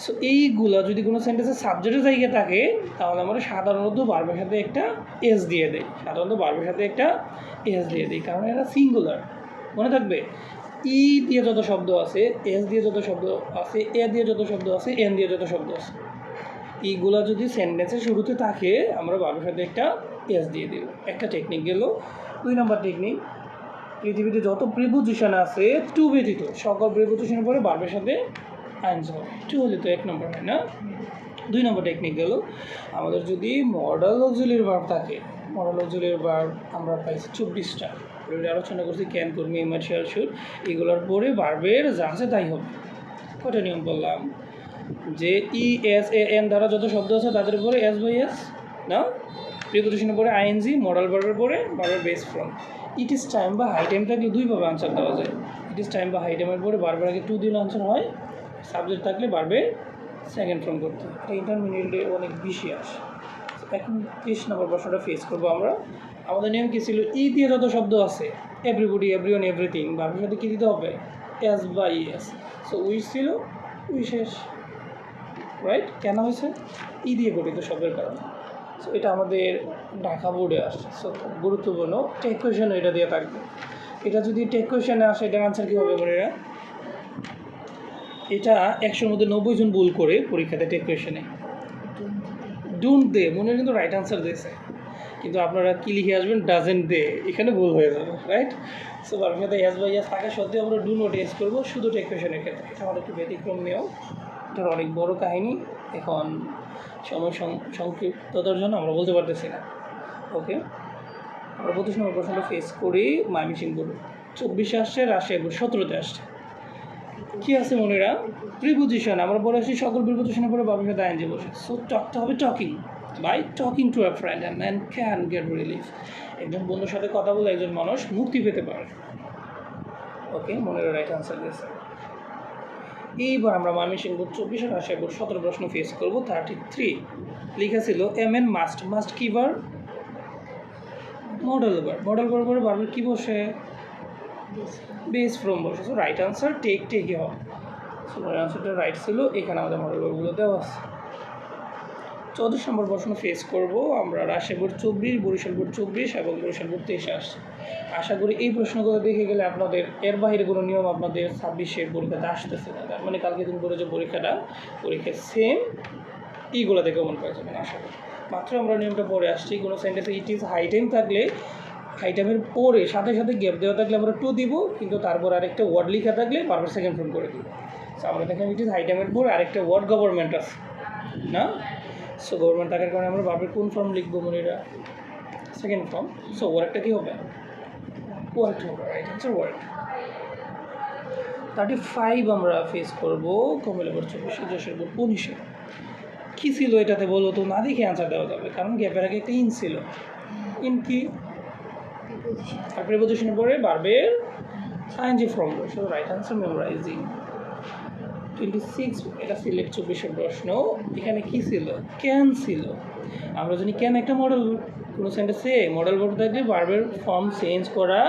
সো এইগুলো যদি কোনো সেন্টেন্সের সাবজেক্টের জায়গায় থাকে, তাহলে আমরা সাধারণত ভার্বের সাথে একটা এস দিয়ে দিই, সাধারণত ভার্বের সাথে একটা এস দিয়ে দিই, কারণ এরা সিঙ্গুলার। মনে থাকবে, ই দিয়ে যত শব্দ আছে, এস দিয়ে যত শব্দ আছে, এ দিয়ে যত শব্দ আছে, এন দিয়ে যত শব্দ আছে, এইগুলো যদি সেন্টেন্সের শুরুতে থাকে, আমরা ভার্বের সাথে একটা এস দিয়ে দিব। একটা টেকনিক গেল। 2 নম্বর টেকনিক, পৃথিবীতে যত প্রিপোজিশন আছে টু ব্যতীত সকল প্রিপোজিশনের পরে ভার্বের সাথে আইনস হবে, টু হলে তো 1 নম্বর হয় না। 2 নম্বর টেকনিক গেল, আমাদের যদি মডেল অক্সিলিয়ারি ভার্ব থাকে, মডেল অক্সিলিয়ারি ভার্ব আমরা পাইছি 24টা, আলোচনা করছি can, could, may, might, shall, should, এগুলোর পরে ভার্বের যা আছে তাই হবে। কয়টা নিয়ম বললাম? যে ই, এস, এ, এন দ্বারা যত শব্দ আছে তাদের উপরে এস বাই এস, না? প্রিপোজিশনের পরে আইএনজি, মডেল ভার্বের পরে ভার্বের base form. It is time বা হাই টাইম থাকলে দুইভাবে আনসার দেওয়া যায়। ইট ইজ টাইম বা হাই টাইমের পরে ভার্বের আগে টু দিলে আনসার হয়, সাবজেক্ট থাকলে ভার্বের সেকেন্ড ফর্ম করতে হয়। এটা ইন্টারমিডিয়েটে অনেক বেশি আসে। এখন 30 নম্বর প্রশ্নটা ফেস করবো আমরা। আমাদের নিয়ম কী ছিল? ই দিয়ে যত শব্দ আছে, এভরিবডি, এভরিওয়ান, এভরিথিং, ভার্বের সাথে কী দিতে হবে? S by S. So wish ছিল, উই শেষ, রাইট? কেন হয়েছে? ই দিয়ে গঠিত শব্দের কারণে। সো এটা আমাদের ঢাকা বোর্ডে আসছে, সো গুরুত্বপূর্ণ। টেক কোয়েশন এটা দিয়ে থাকবে। এটা যদি টেক কোয়েশনে আসে, এটার আনসার কী হবে বন্ধুরা? এটা 100-র মধ্যে 90 জন ভুল করে পরীক্ষাতে টেক কোয়েশনে ডোন্ট দে, মনে কিন্তু রাইট আনসার দিয়েছে, কিন্তু আপনারা কী লিখে আসবেন? ডাজেন্ট দে, এখানে ভুল হয়ে যাবে, রাইট? সো ভার্বের সাথে এস বাই এস থাকা সত্ত্বেও আমরা ডু নট এস করবো শুধু টেক কোয়েশনের ক্ষেত্রে। এটা আমাদের একটু ব্যতিক্রম নিয়েও, এটার অনেক বড় কাহিনী, এখন সময় সংক্ষিপ্ততার জন্য আমরা বলতে পারতেছি না। ওকে, আমরা 25 নম্বর প্রশ্নটা ফেস করি। ময়মনসিংহ বোর্ড 24-এ আসছে, রাজশাহী বোর্ড 17-তে আসছে। কী আছে মনেরা? প্রিপোজিশন, আমরা বলে আসছি সকল প্রিপোজিশনের পরে ভার্বের সাথে আইএনজি বসে। সো টকটা হবে talking, by talking to a friend and man can get relief. একজন বন্ধুর সাথে কথা বলে একজন মানুষ মুক্তি পেতে পারে। ওকে, মনেরা রাইট আনসার দিয়েছে। এইবার আমরা ময়মনসিংহ বোর্ড 24 আর রাজশাহী বোর্ড 17 প্রশ্ন ফেস করবো। 33 লেখা ছিল এম এন মাস্ট, মাস্ট কী বার? মডেল বার। মডেল বার পরে ভার্বের কী বসে? বেস ফ্রম বসে। সো রাইট আনসার টেকই হবে। সো আনসারটা রাইট ছিল, এখানে আমাদের মডেল ভার্বগুলো দেওয়া আছে। 34 নম্বর প্রশ্ন ফেস করব আমরা। রাজশাহী বোর্ড 24, বরিশাল বোর্ড 24 এবং বরিশাল বোর্ড 23 আসছে। আশা করি এই প্রশ্নগুলো দেখে গেলে আপনাদের এর বাইরে কোনো নিয়ম আপনাদের 26-এর পরীক্ষাতে আসতেছে না। তার মানে কালকে দিন করে যে পরীক্ষার সেম এইগুলো দেখে মনে পাওয়া যাবে না আশা করি। মাত্র আমরা নিয়মটা পড়ে আসছি, কোনো সেন্টেন্সে ইট ইজ হাই টাইম থাকলে হাই টাইমের পরে সাথে সাথে গ্যাপ দেওয়া থাকলে আমরা টু দিব, কিন্তু তারপর আরেকটা ওয়ার্ড লেখা থাকলে বারবার সেকেন্ড ফর্ম করে দিব। সো আমরা দেখেন ইট ইজ হাই টাইমের পরে আরেকটা ওয়ার্ড গভর্নমেন্ট আছে, না? সো গভর্নমেন্ট থাকার কারণে আমরা বারবার কোন ফর্ম লিখবো মনিরা? Second form. সো ওয়ার্ডটা কী হবে? ওয়ার্ড হবে, রাইট আনসার ওয়ার্ড। 35 আমরা ফেস করবো। কমলা বোর্ড 24, যশোর বোর্ড 19। কী ছিল এটাতে বলো তো? না দেখে আনসার দেওয়া যাবে, কারণ গ্যাপের আগে একটা ইন ছিল। ইন কি? আর প্রিপোজিশনের পরে ভার্বের আইএনজি ফর্ম বসে। Right answer memorising. 26 এটা সিলেক্ট 24-এর প্রশ্ন। এখানে কী ছিল? ক্যান ছিল। আমরা জানি ক্যান একটা মডেল, কোনো সেন্টেন্সে মডেল ভার্ব থাকলে ভার্বের ফর্ম চেঞ্জ করা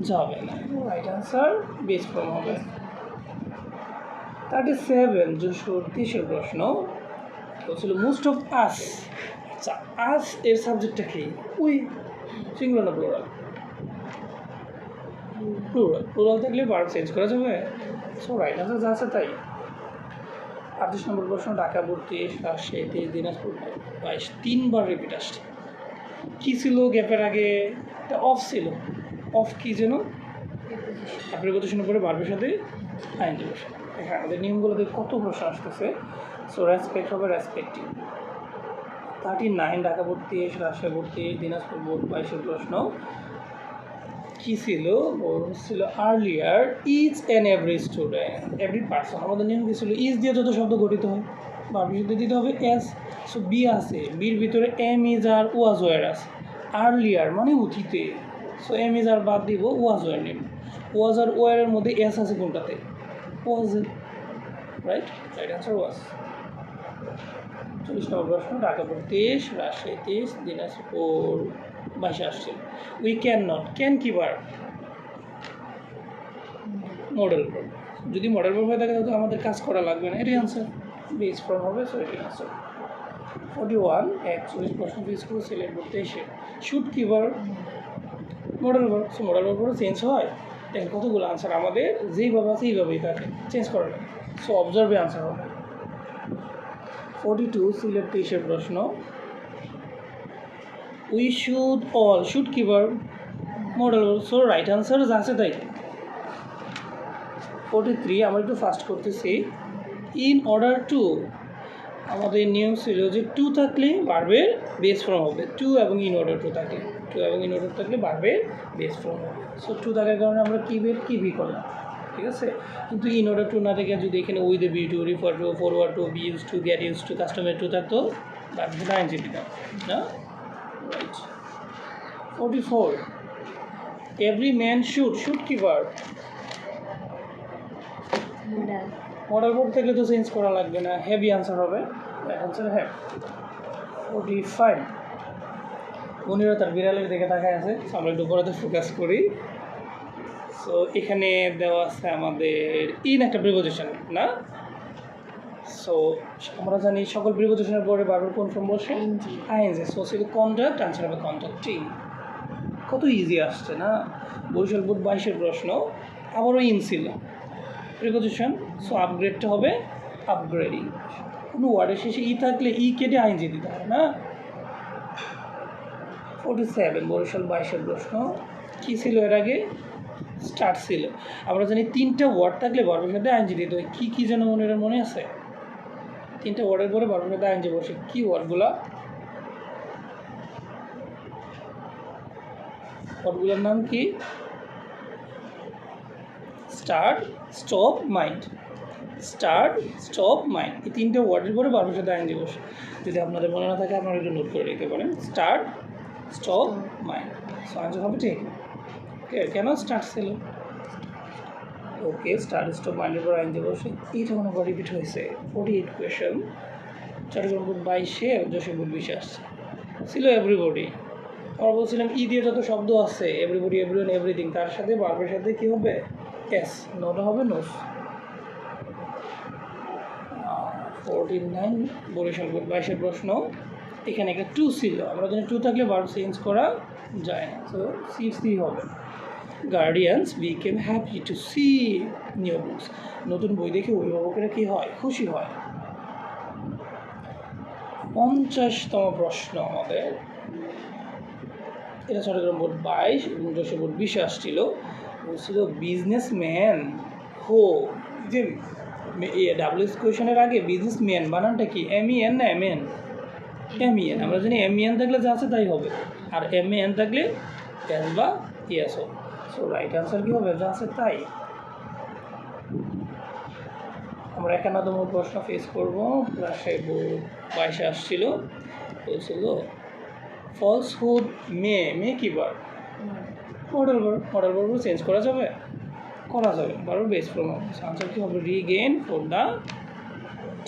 যাবে না। রাইট আনসার বেস ফর্ম হবে। 37 যশোর 30-এর প্রশ্ন বলছিল মোস্ট অফ আস। আচ্ছা, আস এর সাবজেক্টটা কি? উই, সিঙ্গুলার না প্লুরাল? প্লুরাল থাকলে ভার্ব চেঞ্জ করা যাবে। সো রাইট আনসার যা আছে তাই। 38 নম্বর প্রশ্ন, ঢাকা 32, রাজশাহী 23, দিনাজপুর 22, 3বার রিপিট আসছে। কী ছিল গ্যাপের আগে? এটা অফ ছিল। অফ কী যেন? প্রিপোজিশনের পরে ভার্বের সাথে আইএনজি বসে। হ্যাঁ, আমাদের নিয়মগুলোতে কত প্রশ্ন আসতেছে। সো রেসপেক্ট হবে রেসপেক্টিভ। 39, ঢাকা 32, রাজশাহী 32, দিনাজপুর 22 প্রশ্ন কী ছিল? ছিল earlier each and every student, every person. আমাদের নিয়ম কী ছিল? ইজ দিয়ে যত শব্দ গঠিত হয় ভার্বের সাথে দিতে হবে এস। সো বি আছে, বির ভিতরে am is are was were আছে। আর্লিয়ার মানে অতীতে, সো এম ইজ আর বাদ দিব, ওয়াজ ওয়ার নেব। ওয়াজ আর ওয়ারের মধ্যে এস আছে কোনটাতে? ওয়াজ, রাইট? রাইট আনসার ওয়াজ। 40 নম্বর প্রশ্ন, ঢাকা 23, রাজশাহী 23, দিনাজপুর 22 আসছে। উই ক্যান নট, ক্যান কি বার? Modal verb. যদি মডেল ভার্ব হয়ে থাকে তাহলে আমাদের কাজ করা লাগবে না, এটাই আনসার। বেস ফর্ম হবে, সো এটাই আনসার। 41, 41 প্রশ্ন স্কুল সিলেট 23। শুড কি বার? Modal verb. So modal verb change হয়। দেখেন কতগুলো আনসার আমাদের যেইভাবে আছে এইভাবেই থাকে, চেঞ্জ করা লাগে। সো অবজার্ভে আনসার হবে। 42, সিলেট 23 প্রশ্ন, উই শুড অল, শুড কি verb? Modal verb. So right answer যা আছে তাই। 43, আমরা একটু ফাস্ট করতেছি। ইন অর্ডার টু, আমাদের নিয়ম ছিল যে টু থাকলে ভার্বের বেস ফর্ম হবে। টু এবং ইন অর্ডার টু থাকলে, টু এবং ইন অর্ডার থাকলে ভার্বের বেস ফর্ম হবে। সো টু থাকার কারণে আমরা কি বি করলাম, ঠিক আছে। কিন্তু ইন অর্ডার টু না থেকে যদি এখানে with a view to, refer to, forward to, be used to, get used to, customer to থাকতো, ভার্বের আইএনজি দিতাম না, right. 44, every man should, should কি ভার্ব? মডেল ভার্ব থাকলে তো চেঞ্জ করা লাগবে না, হেভি আনসার হবে, আনসার হ্যাভ। 45, মনিরা তার বিড়ালের দিকে তাকায় আছে। আমরা একটু পরে ফোকাস করি। সো এখানে দেওয়া আছে আমাদের ইন একটা প্রিপোজিশন না। সো আমরা জানি সকল প্রিপোজিশনের পরে ভার্বের কোন ফর্ম বসে? আইএনজি। সো ছিল কন্ডাক্ট, আনসার হবে কন্ডাক্টিং। কত ইজি আসছে না। বরিশাল বোর্ড 22 প্রশ্ন, আবারও ইন ছিল প্রিপোজিশন। সো আপগ্রেডটা হবে আপগ্রেডিং। কোনো ওয়ার্ডের শেষে ই থাকলে ই কেটে আইএনজি দিতে হয় না। 47, বরিশাল 22 প্রশ্ন, কী ছিল এর আগে? স্টার্ট ছিল। আমরা জানি 3টা ওয়ার্ড থাকলে ভার্বের সাথে আইএনজি দিতে হয়। কী যেন মনে আছে? 3টা ওয়ার্ডের পরে ভার্বের সাথে আইএনজি বসে। কী ওয়ার্ডগুলা? ওয়ার্ডগুলোর নাম কি? Start, stop, mind. Start, stop, mind, এই 3টে ওয়ার্ডের পরে ভার্বের সাথে আইএনজি বসে। যদি আপনাদের মনে না থাকে আপনারা একটু নোট করে নিতে পারেন। Start, stop, mind. So answer হবে ঠিক। ওকে, কেন স্টার্ট ছিল? ওকে, স্টার্ট, স্টপ, মাইন্ডের পর আইএনজি বসে। এইটা মনে করে রিপিট হয়েছে। 48 question, Chittagong board 22 Jessore board 20 আসছে। ছিল এভরিবডি। আমরা বলছিলাম ই দিয়ে যত শব্দ আছে, এভরিবডি, এভরিওয়ান, এভরিথিং, তার সাথে ভার্বের সাথে কী হবে? এস। নোটা হবে নোস। 49, বরিশাল বোর্ড 22 প্রশ্ন, এখানে একটা টু ছিল। আমরা জানি টু থাকলে ভার্ব চেঞ্জ করা যায় না। সো সি হবে। Guardians became happy to see new books, নতুন বই দেখে অভিভাবকেরা কী হয়? খুশি হয়। 50তম প্রশ্ন আমাদের, এটা চট্টগ্রাম বোর্ড 22 এবং যশোর বোর্ড 20 আসছিল। বলছিল বিজনেসম্যান হো, যে ডাব্লিউএস কোয়েশনের আগে বিজনেসম্যান বানানটা কি? এমইএন না এমএন? এমইএন। আমরা জানি এমইএন থাকলে যা আছে তাই হবে, আর এমএন থাকলে এস বা ইএস হবে। সো রাইট আনসার কী হবে? যা আছে তাই। আমরা 51তম প্রশ্ন ফেস করব। রাজশাহী বোর্ড 22 আসছিল। বলছিল ফলসহুড মে কি বার? Modal verb. Modal verb change করা যাবে? করা যাবে, ভার্ব বেস ফর্ম হবে। আনসার কী হবে? Regain for the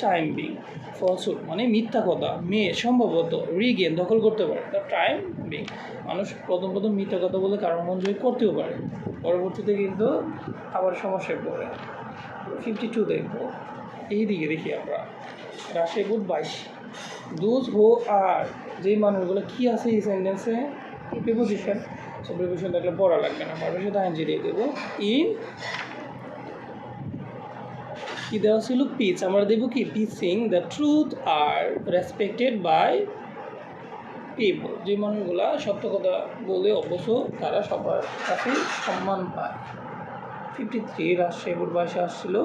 time being. Falsehood মানে মিথ্যা কথা, মে সম্ভবত, রিগেন দখল করতে পারে, দ্য টাইম বিং। মানুষ প্রথম মিথ্যা কথা বলে কারণ মন জয় করতেও পারে, পরবর্তীতে কিন্তু আবার সমস্যায় পড়ে। 52 দেখব, এই দিকে দেখি আমরা। রাজশাহী বোর্ড 22, দোজ হু আর, যেই মানুষগুলো কী আছে এই সেন্টেন্সে? প্রিপোজিশন। সো প্রিপোজিশন থাকলে পড়া লাগবে না, ভার্বের সাথে আইএনজি দিয়ে দেবো। ইন কি দেওয়া ছিল, পিচ, আমরা দেবো কি, পিচিং দ্য ট্রুথ আর রেসপেক্টেড বাই পিপল, যে মানুষগুলা সত্য কথা বলে অবশ্য তারা সবার কাছে সম্মান পায়। 53 রাজশাহী বোর্ড ভাষা আসছিল,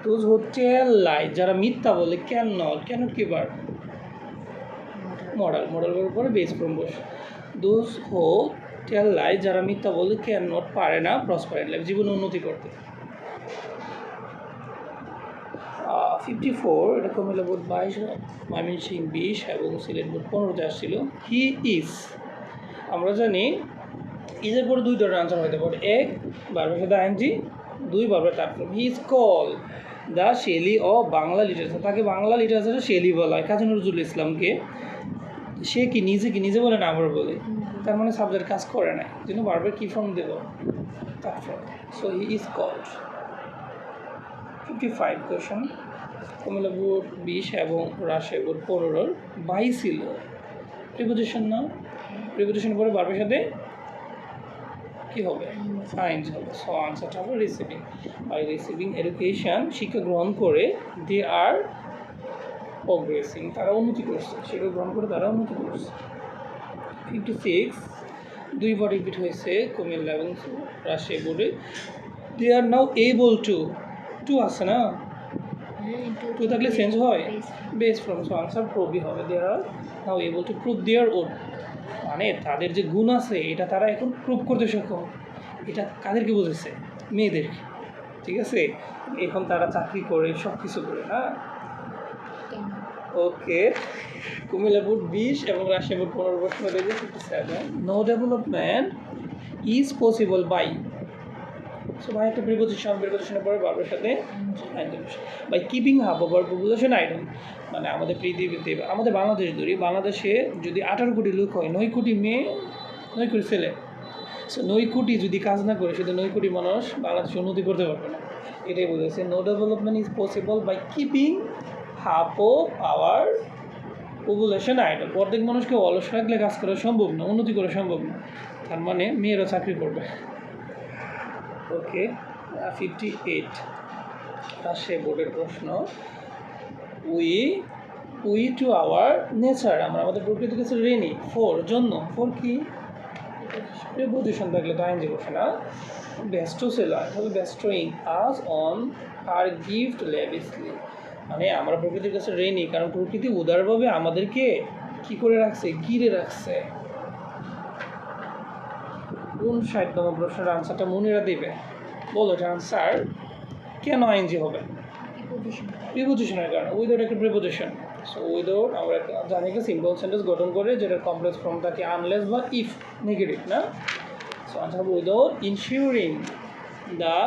দোজ হু টেল লাই, যারা মিথ্যা বলে, ক্যান নট, কেন কি বার মডেল, মডেলের উপরে বেস ফ্রম বস, দোজ হু টেল লাই, যারা মিথ্যা বলে, ক্যান নট, পারে না, প্রসপার ইন লাইফ, জীবনে উন্নতি করতে। 54 এটা কুমিল্লা বোর্ড 22, ময়মনসিংহ 20 এবং সিলেট বোর্ড 15তে আসছিল। হি ইজ, আমরা জানি ইজের পরে দুই ধরনের আনসার হতে পারে, এক ভার্বের সাথে আইএনজি, দুই ভার্বের তারপর। He is call the Shelley of Bangla literature, তাকে বাংলা লিটারেচারের শেলি বলা হয় কাজী নজরুল ইসলামকে। সে কি নিজে বলে না, আবার বলে, তার মানে সাবজেক্ট কাজ করে না, জন্য ভার্বের কি ফর্ম দেব, তারপর। So he is called. 55 question, Comilla board 20 এবং রাজশাহী বোর্ড 15 বাই ছিল প্রিপোজিশন না, প্রিপোজিশন পরে ভার্বের সাথে কী হবে, আইএনজি হবে। সো আনসারটা হবে রিসিভিং। বাই রিসিভিং এডুকেশন, শিক্ষা গ্রহণ করে, দে আর প্রোগ্রেসিং, তারা উন্নতি করছে, শিক্ষা গ্রহণ করে তারা উন্নতি করছে। 56 দুইবার রিপিট হয়েছে কুমিল্লা এবং রাজশাহী বোর্ডে, দে আর নাও এবল টু আছে না, টু থাকলে চেঞ্জ হয়, বেস ফ্রম, সো আনসার প্রুভই হবে। They are now able to prove their own, মানে তাদের যে গুণ আছে এটা তারা এখন প্রুভ করতে সক্ষম। এটা কাদেরকে বোঝাচ্ছে, মেয়েদেরকে, ঠিক আছে, এখন তারা চাকরি করে সব কিছু করে না। ওকে, কুমিল্লা বোর্ড 20 এবং রাজশাহী বোর্ড 15 প্রশ্ন দেখবে। 57 no development is possible by, so by একটা প্রিপোজিশনের পরে ভার্বের সাথে by keeping half of our population idle, মানে আমাদের পৃথিবীতে, আমাদের বাংলাদেশ ধরি, বাংলাদেশে যদি 18 কোটি লোক হয়, 9 কোটি মেয়ে 9 কোটি ছেলে, সো 9 কোটি যদি কাজ না করে শুধু 9 কোটি মানুষ বাংলাদেশে উন্নতি করতে পারবে না, এটাই বলেছে। No development is possible by keeping half of our population idle, অর্ধেক মানুষকে অলস রাখলে কাজ করা সম্ভব না, উন্নতি করা সম্ভব না, তার মানে মেয়েরা চাকরি করবে। ওকে, 58 রাজশাহী বোর্ডের প্রশ্ন, উই টু আওয়ার নেচার, আমরা আমাদের প্রকৃতির কাছে ঋণী, ফর জন্য, ফর কি, প্রিপোজিশন থাকলে তো আইএনজি বসে না, বেস্টো সেলার তাহলে বেস্টোইং আস অন আর গিফট লেভিসলি, মানে আমরা প্রকৃতির কাছে ঋণী কারণ প্রকৃতি উদারভাবে আমাদেরকে কি করে রাখছে, ঘিরে রাখছে। 59তম প্রশ্নের আনসারটা মনিরা দিবে, বলো এটা আনসার কেন আইএনজি হবে, প্রিপোজিশনের কারণে, উইদাউট একটা প্রিপোজিশন। সো উইদাউট আমরা জানি একটা সিম্পল সেন্টেন্স গঠন করে যেটা কমপ্লেক্স ফর্ম থাকে আনলেস বা ইফ নেগেটিভ না, সো আনসার হবে without ensuring the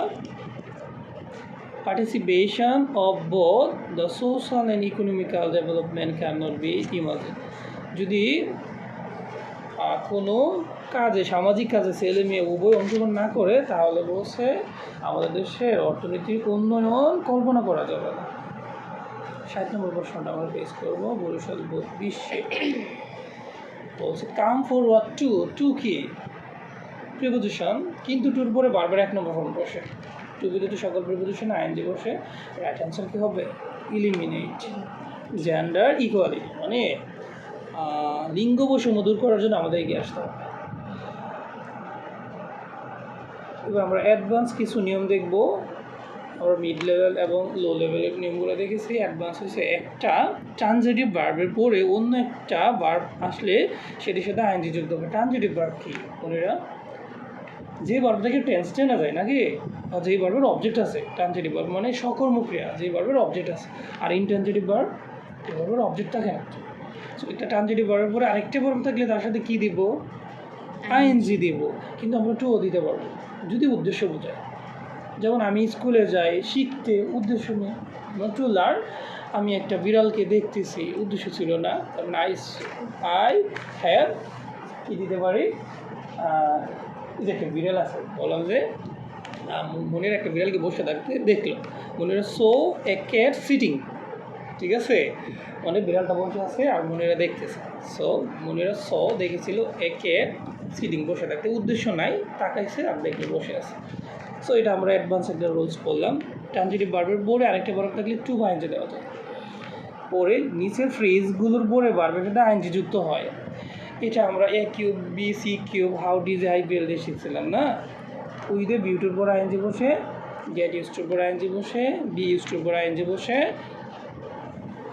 participation of both the social and economical development cannot be imagined, যদি কোনো কাজে, সামাজিক কাজে ছেলে মেয়ে উভয় অংশগ্রহণ না করে তাহলে বলছে আমাদের দেশের অর্থনীতির উন্নয়ন কল্পনা করা যাবে না। 60 নম্বর প্রশ্নটা আমরা ফেস করবো, বরিশাল বোর্ড 20 বলছে কাম ফরওয়ার্ড টু কি প্রিপোজিশন, কিন্তু টুর পরে বারবার 1 নম্বর ফর্ম বসে, টু বিদ্যুৎ সকল প্রিপোজিশন আইএনজি বসে, রাইট অ্যান্সার কী হবে, ইলিমিনেট জেন্ডার ইকুয়ালিটি, মানে লিঙ্গ বৈষম্য দূর করার জন্য আমাদের এগিয়ে আসতে হবে। এবার আমরা অ্যাডভান্স কিছু নিয়ম দেখব, আমরা মিড লেভেল এবং লো লেভেলের নিয়মগুলো দেখেছি। অ্যাডভান্স হচ্ছে একটা ট্রানজিটিভ ভার্বের পরে অন্য একটা ভার্ব আসলে সেটির সাথে আইএনজি যুক্ত হবে। ট্রানজিটিভ ভার্ব কি ওনারা, যে ভার্বটাকে টেন্স টেনা যায় নাকি, যেই ভার্বের অবজেক্ট আছে, ট্রানজিটিভ ভার্ব মানে সকর্মক্রিয়া, যেই ভার্বের অবজেক্ট আছে, আর ইনট্রানজিটিভ ভার্ব এই ভার্বের অবজেক্ট থাকে না। সো একটা ট্রানজিটিভ ভার্বের পরে আরেকটা ভার্ব থাকলে তার সাথে কী দিব, আইএনজি দিব, কিন্তু আমরা টুও দিতে পারবো যদি উদ্দেশ্য বোঝায়। যেমন আমি স্কুলে যাই শিখতে, উদ্দেশ্য নিয়ে, টু লার্ন, আমি একটা বিড়ালকে দেখতেছি, উদ্দেশ্য ছিল না, তার মানে আই হ্যাভ কী দিতে পারি, যে একটা বিড়াল আছে, বললাম যে মনের একটা বিড়ালকে বসে থাকতে দেখলো, মনের সো এ ক্যাট সিটিং, ঠিক আছে, মানে বিড়ালটা বসে আছে আর মনেরা দেখতেছে, সো মনেরা সো দেখেছিল এ ক্যাট সিটিং বসে থাকতে উদ্দেশ্য নাই, তাকাইছে আর দেখে বসে আছে। সো এটা আমরা অ্যাডভান্স একটা রুলস বললাম। ট্রানজিটিভ ভার্বের পরে আরেকটা ভার্ব থাকলে টু বা আইএনজি দেওয়া যায়। পরে নিচের ফ্রেজগুলোর পরে ভার্বের সাথে আইএনজি যুক্ত হয়। এটা আমরা a cube, b, c cube, how these, I will দিয়ে শিখছিলাম না। উইথ এ বিউটির পর আইএনজি বসে, গেট ইউজ টুর পর আইএনজি বসে, বি ইউজ টুর পর আইএনজি বসে,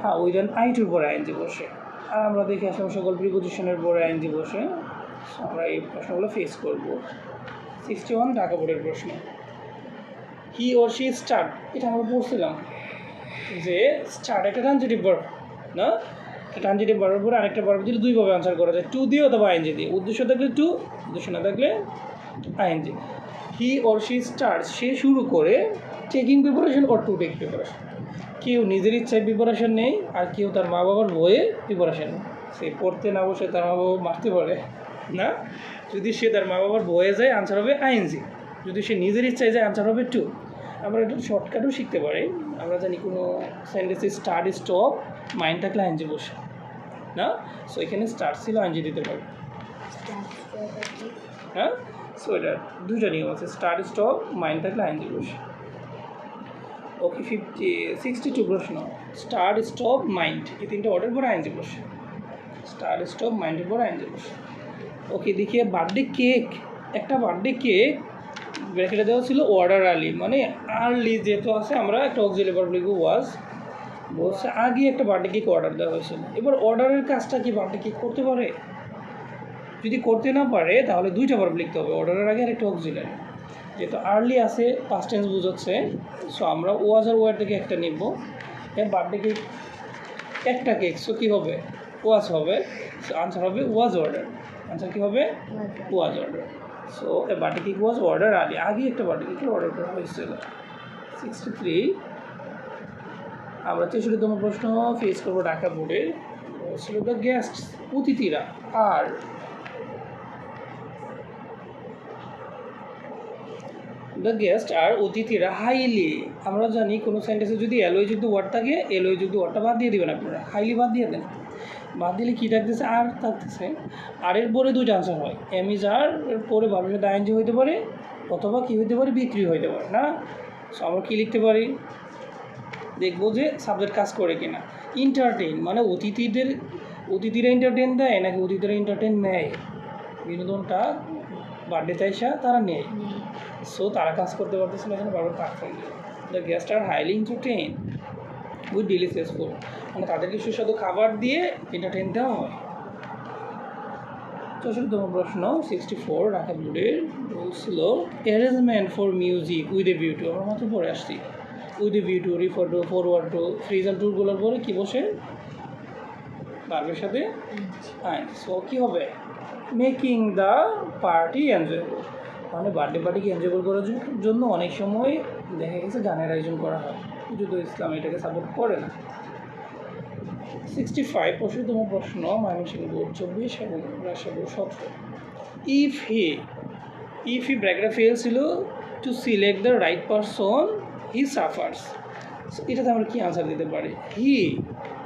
হ্যাঁ উইথ অ্যান আই টুর পর আইএনজি বসে। আর আমরা দেখে আসলাম সকল প্রিপোজিশনের পরে আইএনজি বসে। আমরা এই প্রশ্নগুলো ফেস করব। 61 ঢাকা বোর্ডের প্রশ্ন। হি অর শি স্টার্ট, এটা আমরা পড়ছিলাম যে স্টার্ট একটা ট্রানজিটিভ ভার্ব না, ট্রানজিটিভ ভার্বের পরে আরেকটা ভার্ব দিলে দুইভাবে আনসার করা যায়, টু দিয়ে অথবা আইএনজি দিয়ে। উদ্দেশ্য থাকলে টু, উদ্দেশ্য না থাকলে ING. He or she starts, সে শুরু করে taking preparation or to take preparation. কেউ নিজের ইচ্ছায় প্রিপারেশন নেই, আর কেউ তার মা বাবার বইয়ে প্রিপারেশন নেই। সে পড়তে না বসে তার মা বাবা মারতে পারে না। যদি সে তার মা বাবার বয়ে যায় আনসার হবে আইএনজি, যদি সে নিজের ইচ্ছায় যায় আনসার হবে টু। আমরা একটু শর্টকাটও শিখতে পারি। আমরা জানি কোনো সেন্টেন্সে স্টার্ট স্টপ মাইন্ড থাকলে আইএনজি বসে না। সো এখানে স্টার্ট ছিল, আইএনজি দিতে পারি। হ্যাঁ, সো এটা দুইটা নিয়ম আছে, স্টার্ট স্টপ মাইন্ড থাকলে আইএনজি বসে। ওকে, 62 প্রশ্ন। স্টার্ট স্টপ মাইন্ড এই তিনটা অর্ডার পরে আইএনজি বসে, স্টার্ট স্টপ মাইন্ডের পরে আইএনজি বসে। ওকে, দেখিয়ে বার্থডে কেক, একটা বার্থডে কেক ব্র্যাকেটে দেওয়া ছিল অর্ডার আর্লি, মানে আর্লি যেহেতু আছে আমরা একটা অক্সিলারি ভার্ব লিখব ওয়াজ। বলছে আগে একটা বার্থডে কেক অর্ডার দেওয়া হয়েছিল। এবার অর্ডারের কাজটা কি বার্থডে কেক করতে পারে? যদি করতে না পারে তাহলে দুইটা ভার্ব লিখতে হবে, অর্ডারের আগে আর একটা অক্সিলারি। যেহেতু আর্লি আছে পাস্ট টেন্স বোঝাচ্ছে, সো আমরা ওয়াজ আর ওয়ার থেকে একটা নিব। এর বার্থডে কেক একটা কেক, সো কী হবে? ওয়াজ হবে। সো আনসার হবে ওয়াজ অর্ডার। আনসার কী হবে? Was order. So a birthday cake was order early, আগে একটা বার্থডে কেক অর্ডার করা হয়েছিল। 63 আমরা 64তম প্রশ্ন ফেস করবো ঢাকা বোর্ডে। ছিল দ্য গেস্ট, অতিথিরা। আর দ্য গেস্ট আর অতিথিরা হাইলি, আমরা জানি কোনো সেন্টেন্সে যদি এলওই যুক্ত ওয়ার্ড থাকে, এলওই যুক্ত ওয়ার্ডটা বাদ দিয়ে দেবেন আপনারা, হাইলি বাদ দিয়ে দেন। বাদ দিলে কী থাকতেছে? আর থাকতেছে। আর এর পরে দুইটা আনসার হয়, এম ইজ আর এর পরে ভাবের সাথে আইএনজি হইতে পারে, অথবা কী হইতে পারে? বিক্রি হইতে পারে না। সো আমরা কী লিখতে পারি? দেখবো যে সাবজেক্ট কাজ করে কিনা। এন্টারটেইন মানে অতিথিরা এন্টারটেইন দেয় নাকি অতিথিরা এন্টারটেইন নেয়? বিনোদনটা বার্থডে চাইসা তারা নেয়, সো তারা কাজ করতে পারতেছে না, এখানে বারবার কাজ করে। The guest are highly entertain with delicious food, মানে তাদেরকে সুস্বাদু খাবার দিয়ে এন্টারটেইন দেওয়া হয়। 64তম প্রশ্ন 64 ঢাকা বোর্ডের বলছিল arrangement for music with a view to, আমরা মাত্র পরে আসছি। With a view to, refer to, forward to, phrasal টুরগুলোর পরে কী বসে? ভার্বের সাথে আইন। সো কী হবে? মেকিং দ্য পার্টি এনজয়েবল, মানে বার্থডে পার্টিকে এনজয়েবল করার জন্য অনেক সময় দেখা গেছে গানের আয়োজন করা হয়, যদিও ইসলাম এটাকে সাপোর্ট করে না। 65 65তম প্রশ্ন ময়মনসিংহ বোর্ড 24 এবং রাজশাহী বোর্ড 17। ইফ হি ব্র্যাকেটে ফেল ছিল to select the right person he suffers, এটাতে আমরা কী আনসার দিতে পারি? হি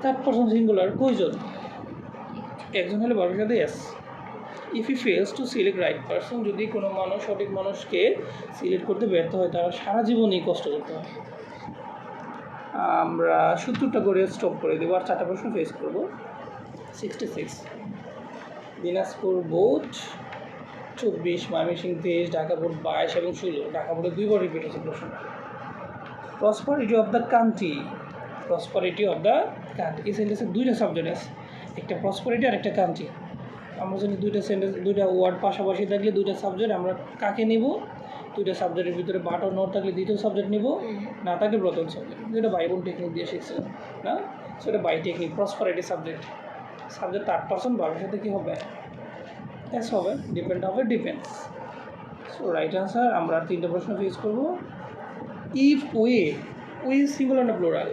থার্ড পারসন সিঙ্গুলার, কয়জন? একজন হলে ভার্বের সাথে S. If he fails to select right person, যদি কোনো মানুষ সঠিক মানুষকে সিলেক্ট করতে ব্যর্থ হয় তারা সারা জীবনই কষ্ট করতে হয়। আমরা 70টা করে স্টপ করে দেবো, আর 4টা প্রশ্ন ফেস করবো। 66 দিনাজপুর বোর্ড 24, ময়মনসিংহ 23, ঢাকা বোর্ড 22 এবং 16। ঢাকা বোর্ডে দুইবার রিপিট হয়েছে প্রশ্নটা। Prosperity of the country, prosperity of the country, এই সেন্টেন্সে দুইটা সাবজেক্ট আছে, একটা প্রসপারিটি আর একটা কান্ট্রি। আমরা জানি দুইটা সেন্টেন্স, দুইটা ওয়ার্ড পাশাপাশি থাকলে দুইটা সাবজেক্ট, আমরা কাকে নিব? দুইটা সাবজেক্টের ভিতরে বাট ও নট থাকলে দ্বিতীয় সাবজেক্ট নিব, না থাকলে প্রথম সাবজেক্ট। যেটা বাইবল টেকনিক দিয়ে শিখছিলাম না, সেটা by technique. Prosperity subject third person, ভার্বের সাথে কী হবে? এস হবে, ডিপেন্ড হবে, ডিপেন্ডস। So right answer. আমরা 3টে প্রশ্ন ফেস করবো। ইফ উই সিঙ্গুলার না প্লোরাল?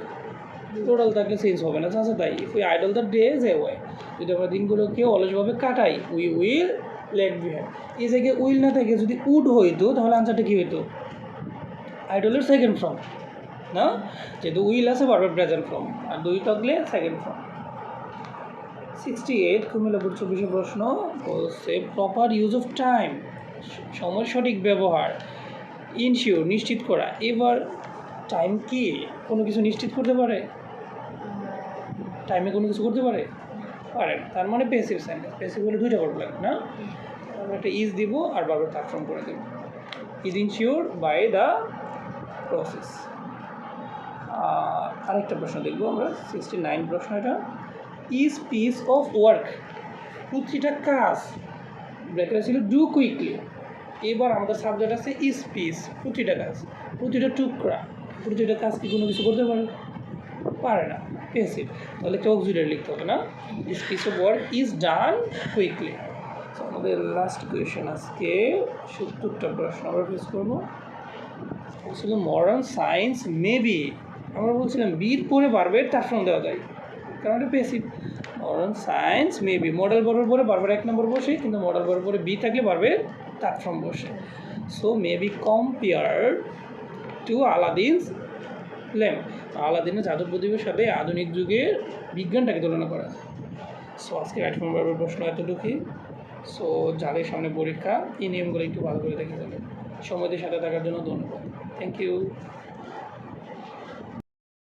প্লোরাল থাকলে চেঞ্জ হবে না, আচ্ছা তাই। If we idle the day যে ওয়ে, যদি আমরা দিনগুলোকে অলসভাবে কাটাই, উই উইল লেট বিহাইন্ড। এই জায়গায় উইল না থাকে যদি উড হইতো তাহলে আনসারটা কী হইতো? আইডলের সেকেন্ড ফর্ম না, যেহেতু উইল আছে ভার্বের প্রেজেন্ট ফর্ম, আর দুই থাকলে সেকেন্ড ফর্ম। 68 কুমিল্লা বোর্ড 24 প্রশ্ন বলছে প্রপার ইউজ অফ টাইম, সময়ের সঠিক ব্যবহার, ইনশিওর নিশ্চিত করা। এবার টাইম কি কোনো কিছু নিশ্চিত করতে পারে? টাইমে কোনো কিছু করতে পারে? পারে না। তার মানে প্যাসিভ সেন্টেন্স। প্যাসিভ হলে দুইটা ভার্ব লাগবে না? আমরা একটা ইজ দিব আর ভার্বের ট্রান্সফর্ম করে দেব। Is ensure by the process. আরেকটা প্রশ্ন দেখবো আমরা, 69 প্রশ্ন এটা। ইজ পিস অফ ওয়ার্ক, প্রতিটা কাজ ব্র্যাকেটে ছিল ডু কুইকলি। এবার আমাদের সাবজেক্ট আছে ইজ পিস, প্রতিটা কাজ, প্রতিটা টুকরা, প্রতিটা কাজ কি কোনো কিছু করতে পারে? পারে না, প্যাসিভ। তাহলে কেউ অক্সিলারি লিখতে হবে না, is piece of work is done quickly. তো আমাদের লাস্ট কোয়েশ্চেন আজকে 70টা প্রশ্ন আমরা ফেস করবো। বলছিল মডার্ন সায়েন্স মেবি, আমরা বলছিলাম বির পরে বারবার ট্রান্সফর্ম দেওয়া যায়, কারণ এটা passive. Modern science maybe, model ভার্বের পরে বারবার এক নম্বর বসে, কিন্তু মডেল ভার্বের পরে বি থাকলে বারবার ট্রান্সফর্ম বসে। So maybe compare to Aladdin's lamp, আলাদিনের জাদু প্রদীপের সাথে আধুনিক যুগের বিজ্ঞানটাকে তুলনা করা। সো আজকে রাইট ফর্ম ভার্বের প্রশ্ন এতটুকুই। সো যাদের সামনে পরীক্ষা এই নিয়মগুলো একটু ভালো করে দেখে যাবে। সময়দের সাথে থাকার জন্য ধন্যবাদ। Thank you.